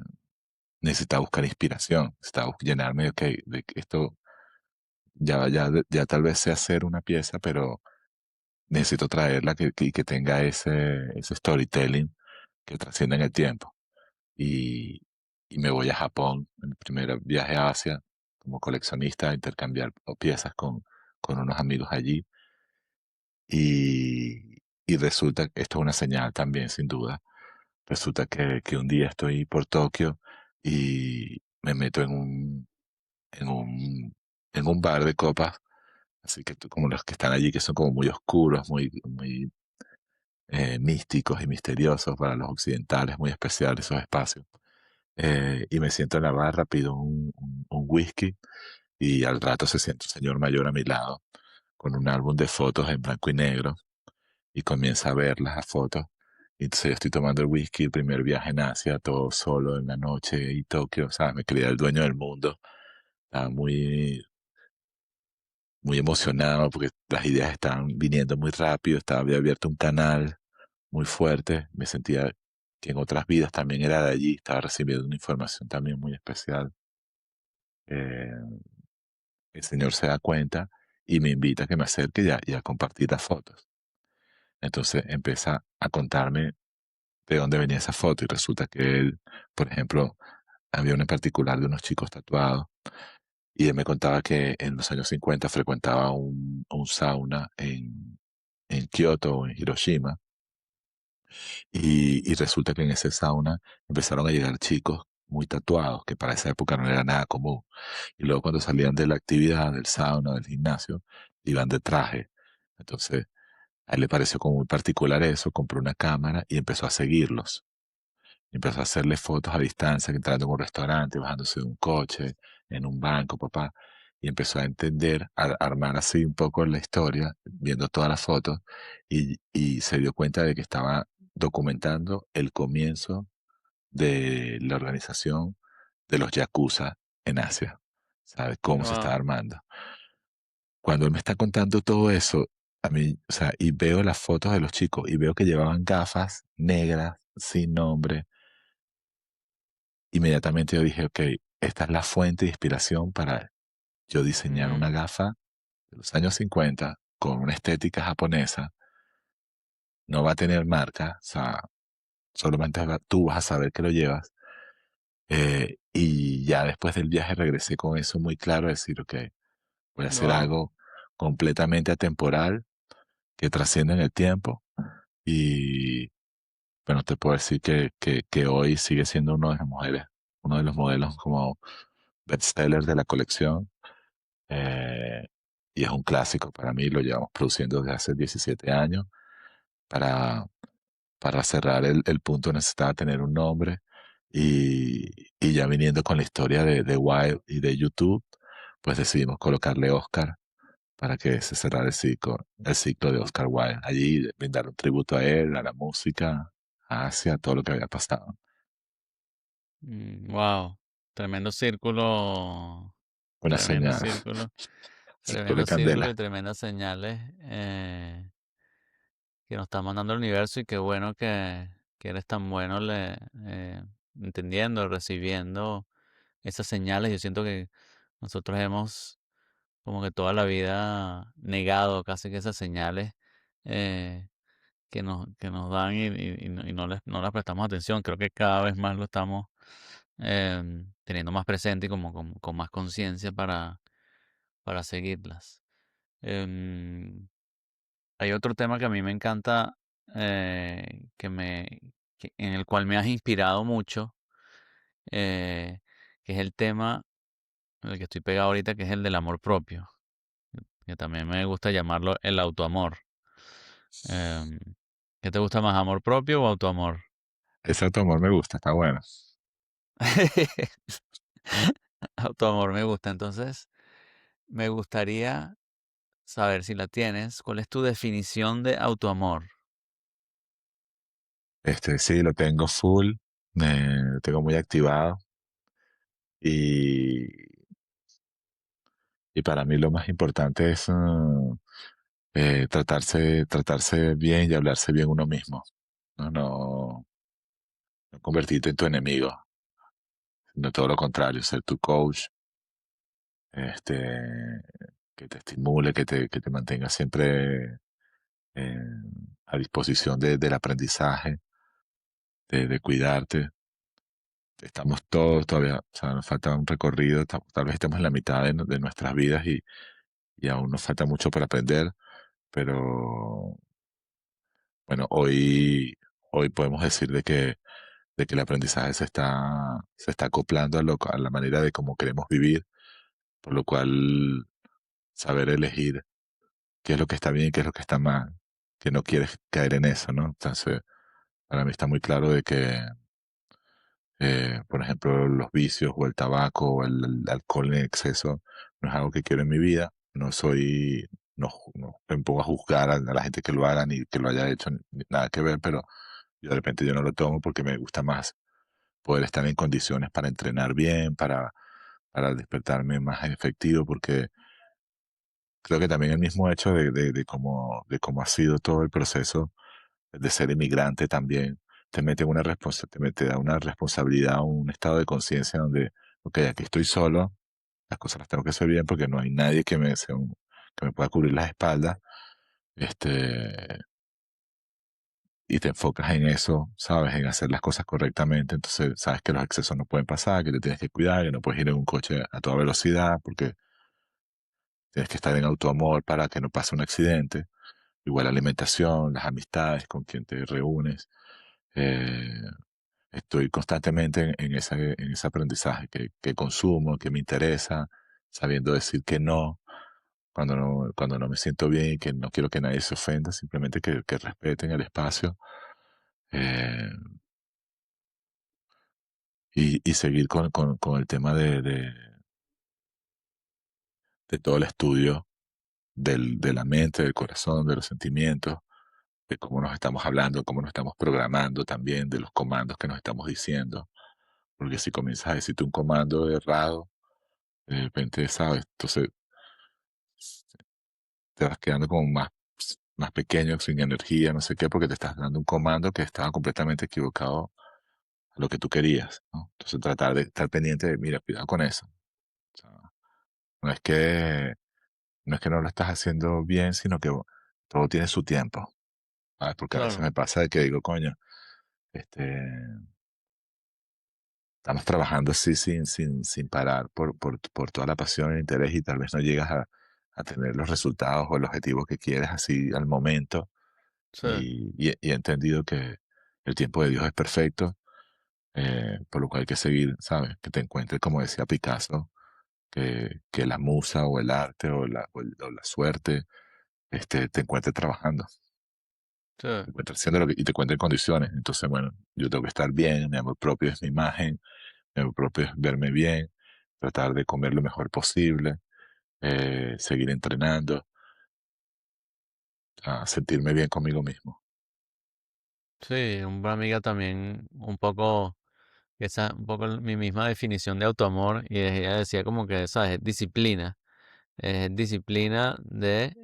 necesitaba buscar inspiración, necesitaba llenarme de, ok, de que esto ya tal vez sé hacer una pieza, pero necesito traerla y que tenga ese storytelling que trascienda en el tiempo. Y, y me voy a Japón, en el primer viaje a Asia, como coleccionista, a intercambiar piezas con unos amigos allí. Y resulta que esto es una señal también, sin duda. Resulta que un día estoy por Tokio y me meto en un, en un bar de copas, así que como los que están allí, que son como muy oscuros, muy místicos y misteriosos para los occidentales, muy especiales esos espacios. Y me siento en la barra, pido un whisky y al rato se siente un señor mayor a mi lado con un álbum de fotos en blanco y negro y comienza a ver las fotos. Y entonces yo estoy tomando el whisky, el primer viaje en Asia, todo solo en la noche y Tokio, o sea, me creía el dueño del mundo. Estaba muy emocionado porque las ideas estaban viniendo muy rápido, había abierto un canal muy fuerte, me sentía que en otras vidas también era de allí, estaba recibiendo una información también muy especial. Eh, el señor se da cuenta y me invita a que me acerque y a compartir las fotos. Entonces empieza a contarme de dónde venía esa foto y resulta que él, por ejemplo, había una en particular de unos chicos tatuados y él me contaba que en los años 50 frecuentaba un sauna en Kioto o en Hiroshima y resulta que en ese sauna empezaron a llegar chicos muy tatuados, que para esa época no era nada común. Y luego cuando salían de la actividad, del sauna, del gimnasio, iban de traje. Entonces, a él le pareció como muy particular eso, compró una cámara y empezó a seguirlos. Empezó a hacerle fotos a distancia, entrando en un restaurante, bajándose de un coche, en un banco, papá. Y empezó a entender, a armar así un poco la historia, viendo todas las fotos, y se dio cuenta de que estaba documentando el comienzo de la organización de los Yakuza en Asia. ¿Sabes cómo se está Wow, armando? Cuando él me está contando todo eso, a mí, o sea, y veo las fotos de los chicos y veo que llevaban gafas negras, sin nombre. Inmediatamente yo dije, ok, esta es la fuente de inspiración para yo diseñar una gafa de los años 50 con una estética japonesa. No va a tener marca, o sea, solamente tú vas a saber que lo llevas. Y ya después del viaje regresé con eso muy claro, decir, ok, voy a hacer wow. algo completamente atemporal, que trasciende en el tiempo. Y bueno, te puedo decir que hoy sigue siendo uno de los modelos como bestsellers de la colección. Eh, y es un clásico para mí, lo llevamos produciendo desde hace 17 años. Para, para cerrar el punto necesitaba tener un nombre y, y ya viniendo con la historia de Wild y de YouTube, pues decidimos colocarle Oscar para que se cerrara el ciclo de Oscar Wilde. Allí brindar un tributo a él, a la música, a Asia, a todo lo que había pasado. Wow, tremendo círculo, Una tremendo señal, círculo, círculo de tremendo círculo y candela. tremendas señales que nos está mandando el universo y qué bueno que eres tan bueno entendiendo, recibiendo esas señales. Yo siento que nosotros hemos como que toda la vida negado casi que esas señales eh, que nos dan y no las prestamos atención. Creo que cada vez más lo estamos teniendo más presente y como con más conciencia para seguirlas. Em, Hay otro tema que a mí me encanta, en el cual me has inspirado mucho, eh, que es el tema en el que estoy pegado ahorita, que es el del amor propio, que también me gusta llamarlo el autoamor. Em, ¿Qué te gusta más, amor propio o autoamor? Ese automóvil me gusta, está bueno. Autoamor me gusta, entonces me gustaría saber si la tienes. ¿Cuál es tu definición de autoamor? Sí, lo tengo full, lo tengo muy activado y, y para mí lo más importante es tratarse bien y hablarse bien uno mismo. No convertirte en tu enemigo, sino todo lo contrario, ser tu coach, este, que te estimule, que te mantenga siempre eh, a disposición del aprendizaje, de cuidarte. Estamos todos todavía, o sea, nos falta un recorrido, tal vez estemos en la mitad de nuestras vidas y aún nos falta mucho para aprender, pero bueno, hoy podemos decir de que el aprendizaje se está acoplando a la manera de cómo queremos vivir, por lo cual saber elegir qué es lo que está bien y qué es lo que está mal, que no quieres caer en eso, ¿no? Entonces, para mí está muy claro de que, por ejemplo, los vicios o el tabaco o el alcohol en exceso no es algo que quiero en mi vida. No me pongo a juzgar a la gente que lo haga ni que lo haya hecho, ni nada que ver, pero yo de repente yo no lo tomo porque me gusta más poder estar en condiciones para entrenar bien, para despertarme más efectivo, porque creo que también el mismo hecho de cómo ha sido todo el proceso de ser inmigrante también te da una responsabilidad, un estado de conciencia donde, ok, aquí estoy solo, las cosas las tengo que hacer bien porque no hay nadie que me pueda cubrir las espaldas. Este, y te enfocas en eso, ¿sabes? En hacer las cosas correctamente. Entonces, sabes que los excesos no pueden pasar, que te tienes que cuidar, que no puedes ir en un coche a toda velocidad porque tienes que estar en autoamor para que no pase un accidente. Igual la alimentación, las amistades con quien te reúnes. Eh, Estoy constantemente en ese aprendizaje que consumo, que me interesa, sabiendo decir que no cuando no me siento bien y que no quiero que nadie se ofenda, simplemente que respeten el espacio eh, y seguir con el tema de todo el estudio de la mente, del corazón, de los sentimientos, de cómo nos estamos hablando, cómo nos estamos programando también, de los comandos que nos estamos diciendo. Porque si comienzas a decirte un comando errado, de repente, ¿sabes? Entonces te vas quedando como más pequeño, sin energía, no sé qué, porque te estás dando un comando que estaba completamente equivocado a lo que tú querías, ¿no? Entonces tratar de estar pendiente de, mira, cuidado con eso. O sea, no es que, no es que no lo estás haciendo bien, sino que todo tiene su tiempo, ¿sabes? Porque a veces Claro, me pasa de que digo, coño, este, estamos trabajando así sin parar por toda la pasión e interés y tal vez no llegas a tener los resultados o el objetivo que quieres así al momento sí, y he entendido que el tiempo de Dios es perfecto, por lo cual hay que seguir, ¿sabes? Que te encuentres, como decía Picasso, que la musa o el arte o la suerte te encuentre trabajando, sí, te encuentre haciendo y te encuentre en condiciones. Entonces, bueno, yo tengo que estar bien, mi amor propio es mi imagen, mi amor propio es verme bien, tratar de comer lo mejor posible, seguir entrenando, a sentirme bien conmigo mismo. sí, una amiga también un poco, esa, un poco mi misma definición de autoamor, y ella decía como que, ¿sabes? Es disciplina de,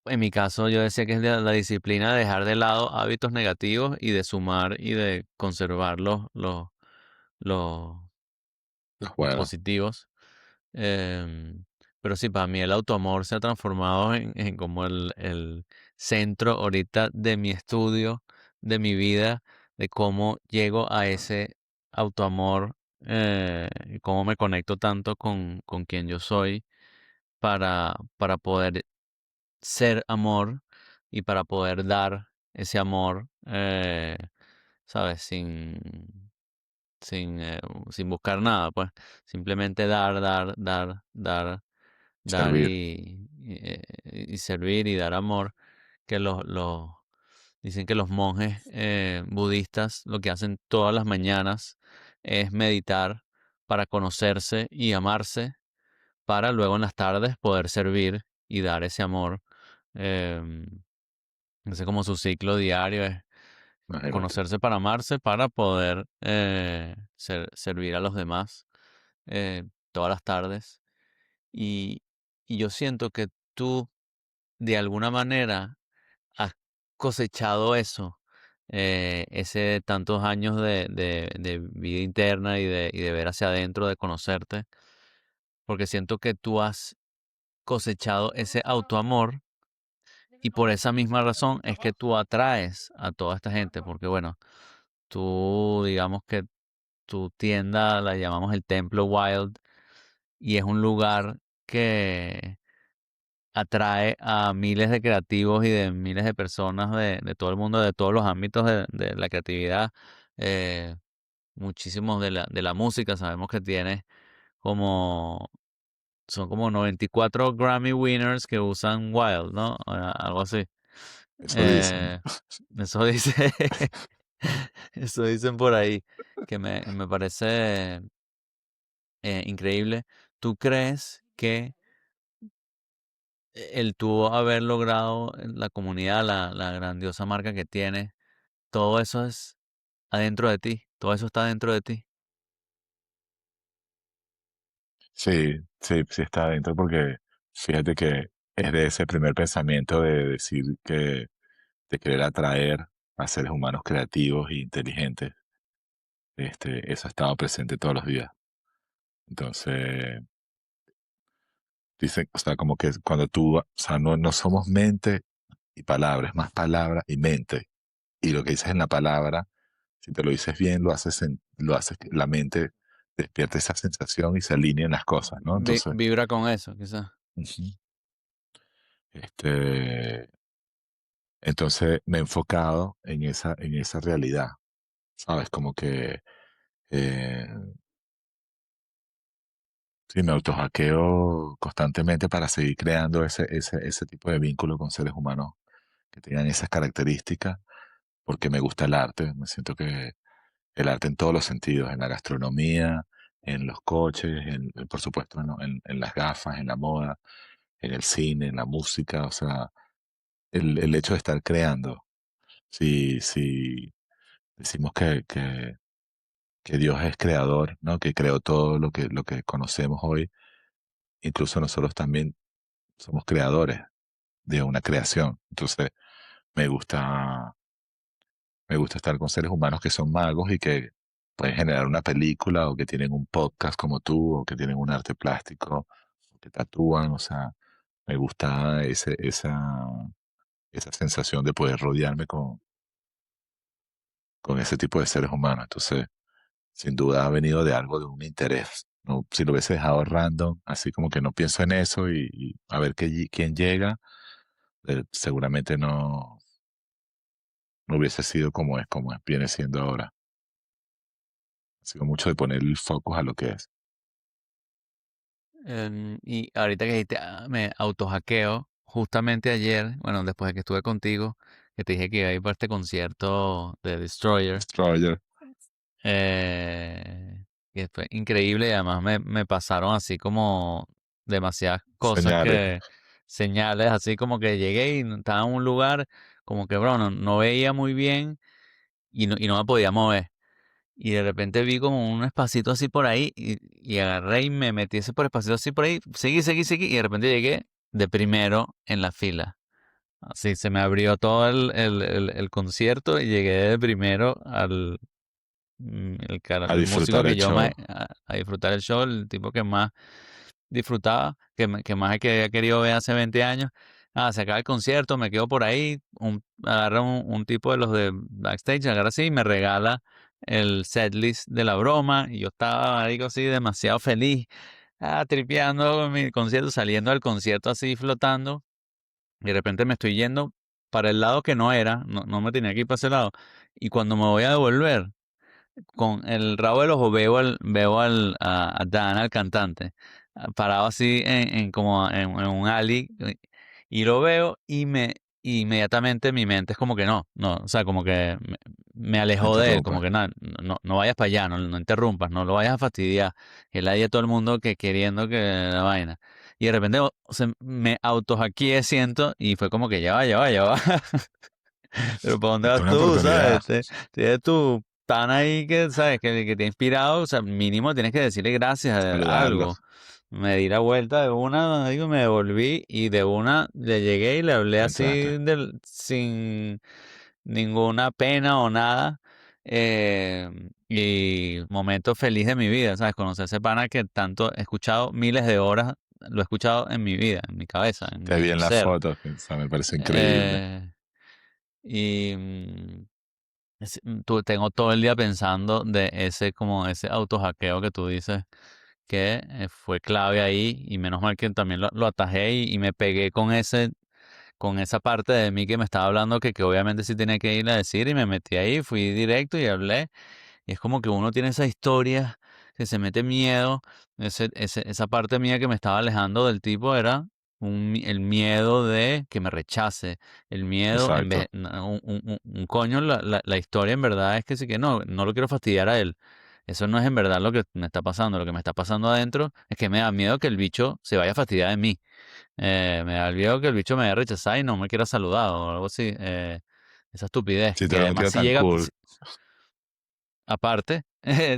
en mi caso yo decía que es de la disciplina de dejar de lado hábitos negativos y de sumar y de conservar los, los Bueno, positivos. Em, pero sí, para mí el autoamor se ha transformado en como el centro ahorita de mi estudio, de mi vida, de cómo llego a ese autoamor, y cómo me conecto tanto con quien yo soy para poder ser amor y para poder dar ese amor, ¿sabes? Sin, sin buscar nada, pues simplemente dar servir, y servir y dar amor, que dicen que los monjes budistas lo que hacen todas las mañanas es meditar para conocerse y amarse, para luego en las tardes poder servir y dar ese amor. em, Ese como su ciclo diario es imagínate. conocerse para amarse, para poder servir a los demás todas las tardes. Y, y yo siento que tú, de alguna manera, has cosechado eso, ese tantos años de vida interna y de ver hacia adentro, de conocerte, porque siento que tú has cosechado ese autoamor y por esa misma razón es que tú atraes a toda esta gente, porque bueno, tú digamos que tu tienda la llamamos el Templo Wild y es un lugar que atrae a miles de creativos y de miles de personas de todo el mundo, de todos los ámbitos de la creatividad, eh, muchísimos de la música. Sabemos que tiene como, son como 94 Grammy winners que usan Wild, ¿no? Algo así. Eso dicen. Eh, Eso dice, eso dicen por ahí, que me parece increíble. ¿Tú crees que el tú haber logrado en la comunidad, la grandiosa marca que tienes, todo eso es adentro de ti, todo eso está dentro de ti? Sí, sí, sí está adentro porque fíjate que es de ese primer pensamiento de decir que de querer atraer a seres humanos creativos e inteligentes. Eso ha estado presente todos los días. Entonces, dicen, o sea, como que cuando tú, o sea, no somos mente y palabra, es más palabra y mente. Y lo que dices en la palabra, si te lo dices bien, lo haces que la mente despierta esa sensación y se alinean las cosas, ¿no? Entonces, Vibra con eso, quizás. ujú, este, entonces me he enfocado en esa realidad, ¿sabes? Como que eh, sí, me autohackeo constantemente para seguir creando ese tipo de vínculo con seres humanos que tengan esas características, porque me gusta el arte, me siento que el arte en todos los sentidos, en la gastronomía, en los coches, por supuesto en las gafas, en la moda, en el cine, en la música, o sea, el hecho de estar creando. Si decimos que Dios es creador, ¿no? Que creó todo lo que conocemos hoy, incluso nosotros también somos creadores de una creación. Entonces, me gusta, me gusta estar con seres humanos que son magos y que pueden generar una película o que tienen un podcast como tú o que tienen un arte plástico o que tatúan. O sea, me gusta esa sensación de poder rodearme con ese tipo de seres humanos. Entonces, sin duda ha venido de algo, de un interés. No, si lo hubiese dejado random, así como que no pienso en eso y a ver quién llega, seguramente no hubiese sido como viene siendo ahora. Ha sido mucho de poner el focus a lo que es. Y ahorita que dijiste, me autohackeo, justamente ayer, bueno, después de que estuve contigo, que te dije que iba a ir para este concierto de Destroyer, Destroyer, eh, que fue increíble y además me pasaron así como demasiadas cosas señales, que, señales, así como que llegué y estaba en un lugar como que, bro, no veía muy bien y no me podía mover. Y de repente vi como un espacito así por ahí y agarré y me metí ese por espacito así por ahí, seguí y de repente llegué de primero en la fila. Así se me abrió todo el concierto y llegué de primero a el músico disfrutar que el yo más, show. a disfrutar el show, el tipo que más disfrutaba, que más que había querido ver hace 20 años. Ah, se acaba el concierto, me quedo por ahí, agarra un tipo de los de backstage, agarra así y me regala el setlist de la broma y yo estaba, digo así, demasiado feliz, tripeando con mi concierto, saliendo del concierto así flotando y de repente me estoy yendo para el lado que no era, no me tenía que ir para ese lado y cuando me voy a devolver, con el rabo del ojo a Dan, al cantante, parado así como en un alley, y lo veo y inmediatamente mi mente es como que no, o sea, como que me No alejó de él, como interrumpa. que no vayas para allá, no interrumpas, no lo vayas a fastidiar. Él ahí a todo el mundo que queriendo que la vaina. Y de repente me autohackeé, siento, y fue como que ya va. Pero ¿para dónde Es vas una tú, sabes? oportunidad. Tienes tu tan ahí que, ¿sabes? Que te ha inspirado, o sea, mínimo tienes que decirle gracias a Saludarlo. algo. Me di la vuelta de una, digo, me devolví y de una le llegué y le hablé así Entraste. sin ninguna pena o nada. Y momento feliz de mi vida, ¿sabes? Conocer a ese pana que tanto he escuchado miles de horas, lo he escuchado en mi vida, en mi cabeza, en Te vi mi en las ser. fotos, que, o sea, me parece increíble. Eh, y tengo todo el día pensando de ese, como ese autohackeo que tú dices que fue clave ahí y menos mal que también lo atajé y me pegué con esa parte de mí que me estaba hablando que obviamente sí tenía que ir a decir y me metí ahí, fui directo y hablé y es como que uno tiene esa historia que se mete miedo. Esa parte mía que me estaba alejando del tipo era el miedo de que me rechace. El miedo, en vez, Exacto. un coño, la historia en verdad es que sí que no lo quiero fastidiar a él. Eso no es en verdad lo que me está pasando. Lo que me está pasando adentro es que me da miedo que el bicho se vaya a fastidiar de mí. Me da miedo que el bicho me vaya a rechazar y no me quiera saludar o algo así. Esa estupidez. Si tú Que eres un además tío si tan llega, cool, aparte,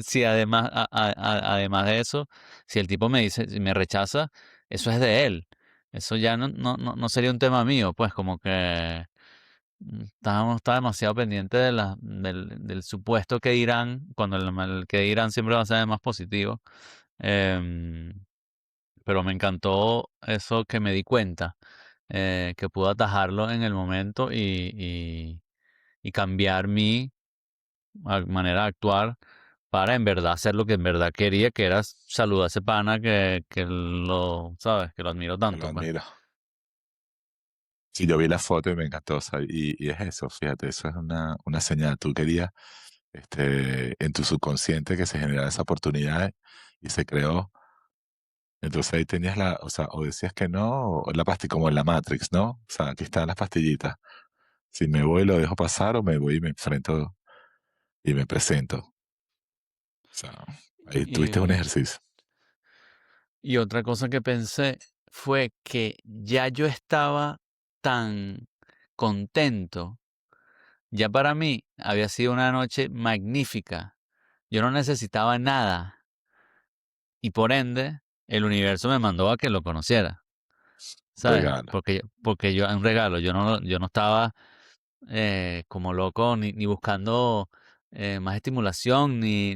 si además, además de eso, si el tipo me dice, si me rechaza, eso es de él. Eso ya no sería un tema mío, pues como que está demasiado pendiente del supuesto que dirán, cuando el que dirán siempre va a ser más positivo. Em, pero me encantó eso que me di cuenta, que pudo atajarlo en el momento y cambiar mi manera de actuar para en verdad hacer lo que en verdad quería, que era saludar a ese pana que lo, ¿sabes? Que lo admiro Que lo tanto, pues. admiro. Sí, yo vi la foto y me encantó, o sea, y es eso, fíjate, eso es una señal. Tú querías, en tu subconsciente que se generara esa oportunidad y se creó. Entonces ahí tenías o sea, o decías que no, o la pastilla, como en la Matrix, ¿no? O sea, aquí están las pastillitas. Si me voy, lo dejo pasar, o me voy y me enfrento y me presento. O sea, ahí tuviste un Y, ejercicio. y otra cosa que pensé fue que ya yo estaba tan contento. Ya para mí había sido una noche magnífica. Yo no necesitaba nada y por ende el universo me mandó a que lo conociera, ¿sabes? Regalo. Porque yo, un regalo, yo no estaba como loco ni buscando más estimulación ni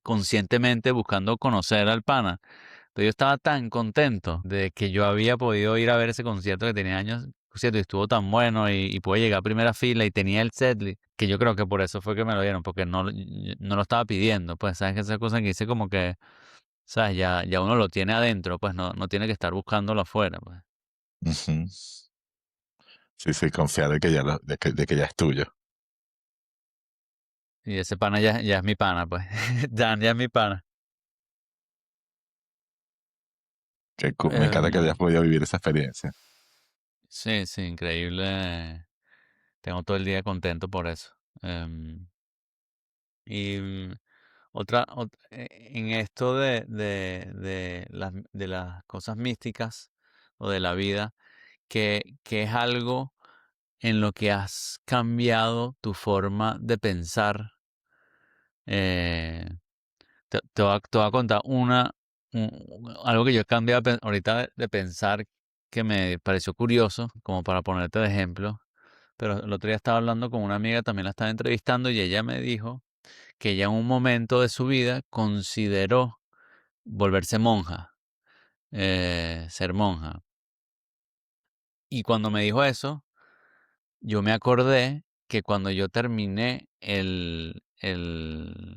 conscientemente buscando conocer al pana. Pero yo estaba tan contento de que yo había podido ir a ver ese concierto que tenía años, concierto, y estuvo tan bueno y pude llegar a primera fila y tenía el setlist, que yo creo que por eso fue que me lo dieron, porque no lo estaba pidiendo, pues, ¿sabes? Que esa cosa que dice como que, ¿sabes? Ya uno lo tiene adentro, pues no tiene que estar buscándolo afuera, pues. Ujú. Sí, sí, confiar de que de que ya es tuyo. Y ese pana ya es mi pana, pues. Ya es mi pana. Me encanta que hayas Em, podido vivir esa experiencia. sí, sí, increíble. Tengo todo el día contento por eso. Y en esto de las cosas místicas o de la vida, que es algo en lo que has cambiado tu forma de pensar. Eh, te voy a contar algo que yo he cambiado ahorita de pensar que me pareció curioso, como para ponerte de ejemplo. Pero el otro día estaba hablando con una amiga, también la estaba entrevistando y ella me dijo que ella en un momento de su vida consideró volverse monja, ser monja. Y cuando me dijo eso, yo me acordé que cuando yo terminé el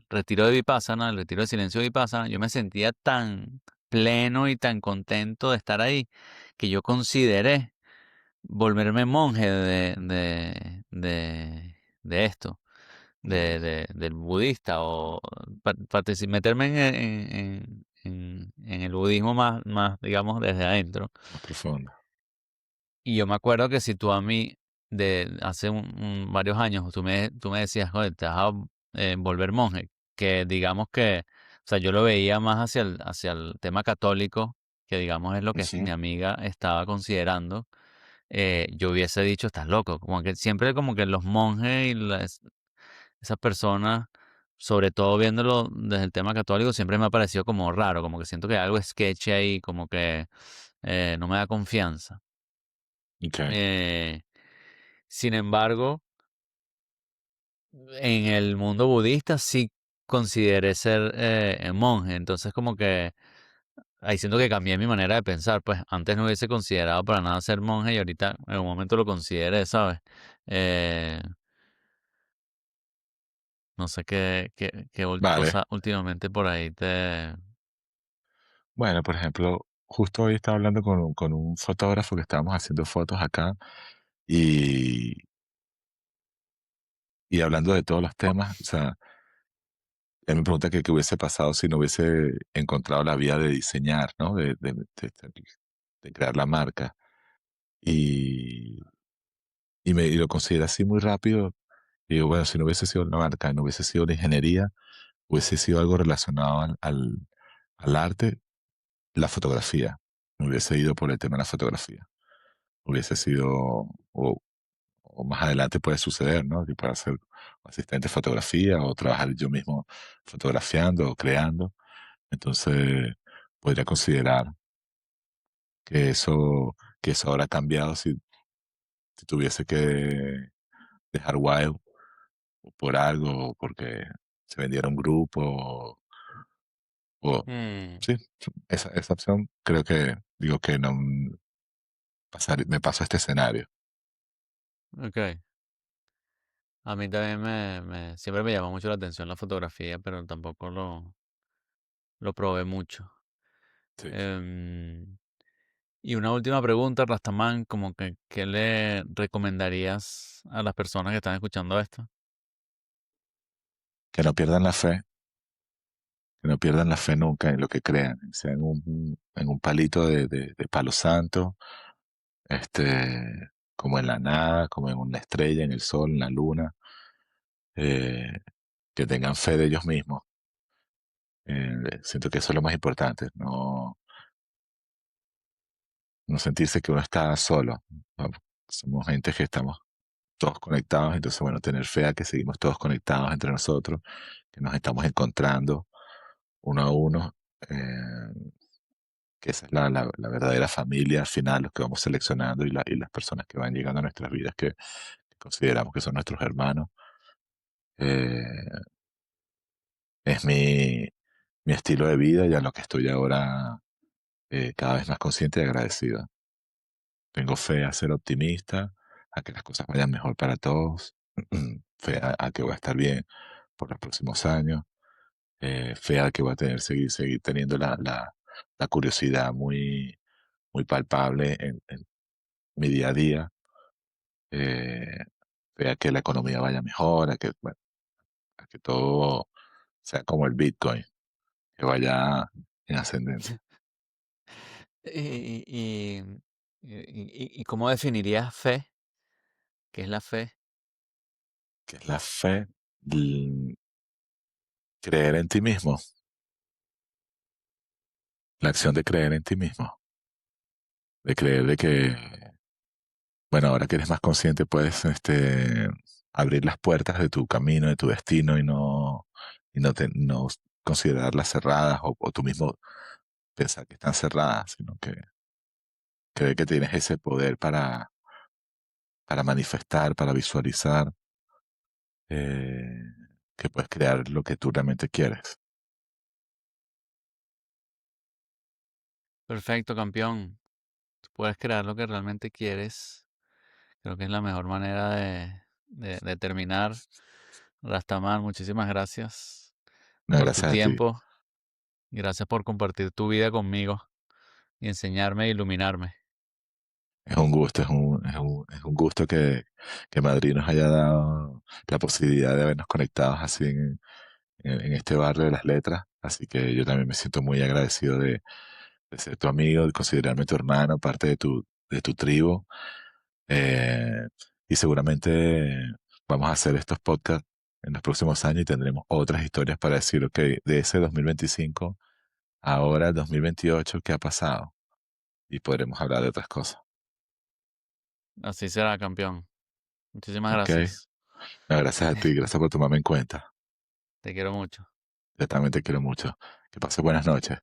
retiro de Vipassana, el retiro de silencio de Vipassana, yo me sentía tan pleno y tan contento de estar ahí que yo consideré volverme monje de esto, Mm, del budista o meterme en el budismo más, digamos, desde adentro. más profundo. Y yo me acuerdo que si tú a mí, de hace varios años, tú me decías, joder, te vas a volver monje, que digamos que, o sea, yo lo veía más hacia el tema católico, que digamos es lo que Ujú. mi amiga estaba considerando, yo hubiese dicho, estás loco, como que siempre como que los monjes y esas personas, sobre todo viéndolo desde el tema católico, siempre me ha parecido como raro, como que siento que hay algo sketchy ahí, como que no me da confianza. Ok. Eh, Sin embargo, en el mundo budista sí consideré ser monje, entonces como que ahí siento que cambié mi manera de pensar, pues antes no hubiese considerado para nada ser monje y ahorita en un momento lo consideré, ¿sabes? Eh, no sé qué Vale. cosa últimamente por ahí te... Bueno, por ejemplo, justo hoy estaba hablando con un fotógrafo que estábamos haciendo fotos acá y, y hablando de todos los temas. O sea, él me pregunta que qué hubiese pasado si no hubiese encontrado la vía de diseñar, ¿no? De crear la marca. Y, y lo considera así muy rápido. Y digo, bueno, si no hubiese sido la marca, no hubiese sido la ingeniería, hubiese sido algo relacionado al arte, la fotografía. Me hubiese ido por el tema de la fotografía. Hubiese sido, o más adelante puede suceder, ¿no? Que pueda ser asistente de fotografía o trabajar yo mismo fotografiando o creando. Entonces, podría considerar que eso habrá cambiado si tuviese que dejar Wild por algo, o porque se vendiera un grupo, o Mm, sí, esa opción creo que digo que no, me paso este escenario. Ok. A mí también siempre me llamó mucho la atención la fotografía, pero tampoco lo probé mucho. Sí. Em, y una última pregunta, Rastaman, como que, ¿qué le recomendarías a las personas que están escuchando esto? Que no pierdan la fe, que no pierdan la fe nunca en lo que crean, sea en un palito de palo santo, este, como en la nada, como en una estrella, en el sol, en la luna, eh, que tengan fe de ellos mismos. Siento que eso es lo más importante, no sentirse que uno está solo. ¿No? Somos gente que estamos todos conectados, entonces, bueno, tener fe a que seguimos todos conectados entre nosotros, que nos estamos encontrando uno a uno, que esa es la verdadera familia al final, los que vamos seleccionando y las personas que van llegando a nuestras vidas que consideramos que son nuestros hermanos. Eh, es mi estilo de vida y a lo que estoy ahora cada vez más consciente y agradecido. Tengo fe a ser optimista, a que las cosas vayan mejor para todos, fe a que voy a estar bien por los próximos años, fe a que voy a seguir teniendo la curiosidad muy palpable en mi día a día, eh, fe a que la economía vaya mejor, bueno, a que todo sea como el Bitcoin, que vaya en ascendente. ¿Y, y, y cómo definirías fe? ¿Qué es la fe? Que es la fe, l- creer en ti mismo, la acción de creer en ti mismo, de creer de que, bueno, ahora que eres más consciente puedes abrir las puertas de tu camino, de tu destino no considerarlas cerradas o tú mismo pensar que están cerradas, sino que cree que tienes ese poder para manifestar, para visualizar, eh, que puedes crear lo que tú realmente quieres. Perfecto, campeón. Tú puedes crear lo que realmente quieres. Creo que es la mejor manera de terminar. Rastaman, muchísimas gracias No, por tu gracias a ti. tiempo. Gracias por compartir tu vida conmigo y enseñarme e iluminarme. Es un gusto, es un gusto que Madrid nos haya dado la posibilidad de habernos conectado así en este barrio de las letras. Así que yo también me siento muy agradecido de ser tu amigo, de considerarme tu hermano, parte de tu tribu. Eh, y seguramente vamos a hacer estos podcasts en los próximos años y tendremos otras historias para decir, ok, de ese 2025, ahora el 2028, ¿qué ha pasado? Y podremos hablar de otras cosas. Así será, campeón. Muchísimas Ok, gracias. no, gracias a ti, gracias por tomarme en cuenta. Te quiero mucho. Yo también te quiero mucho. Que pases buenas noches.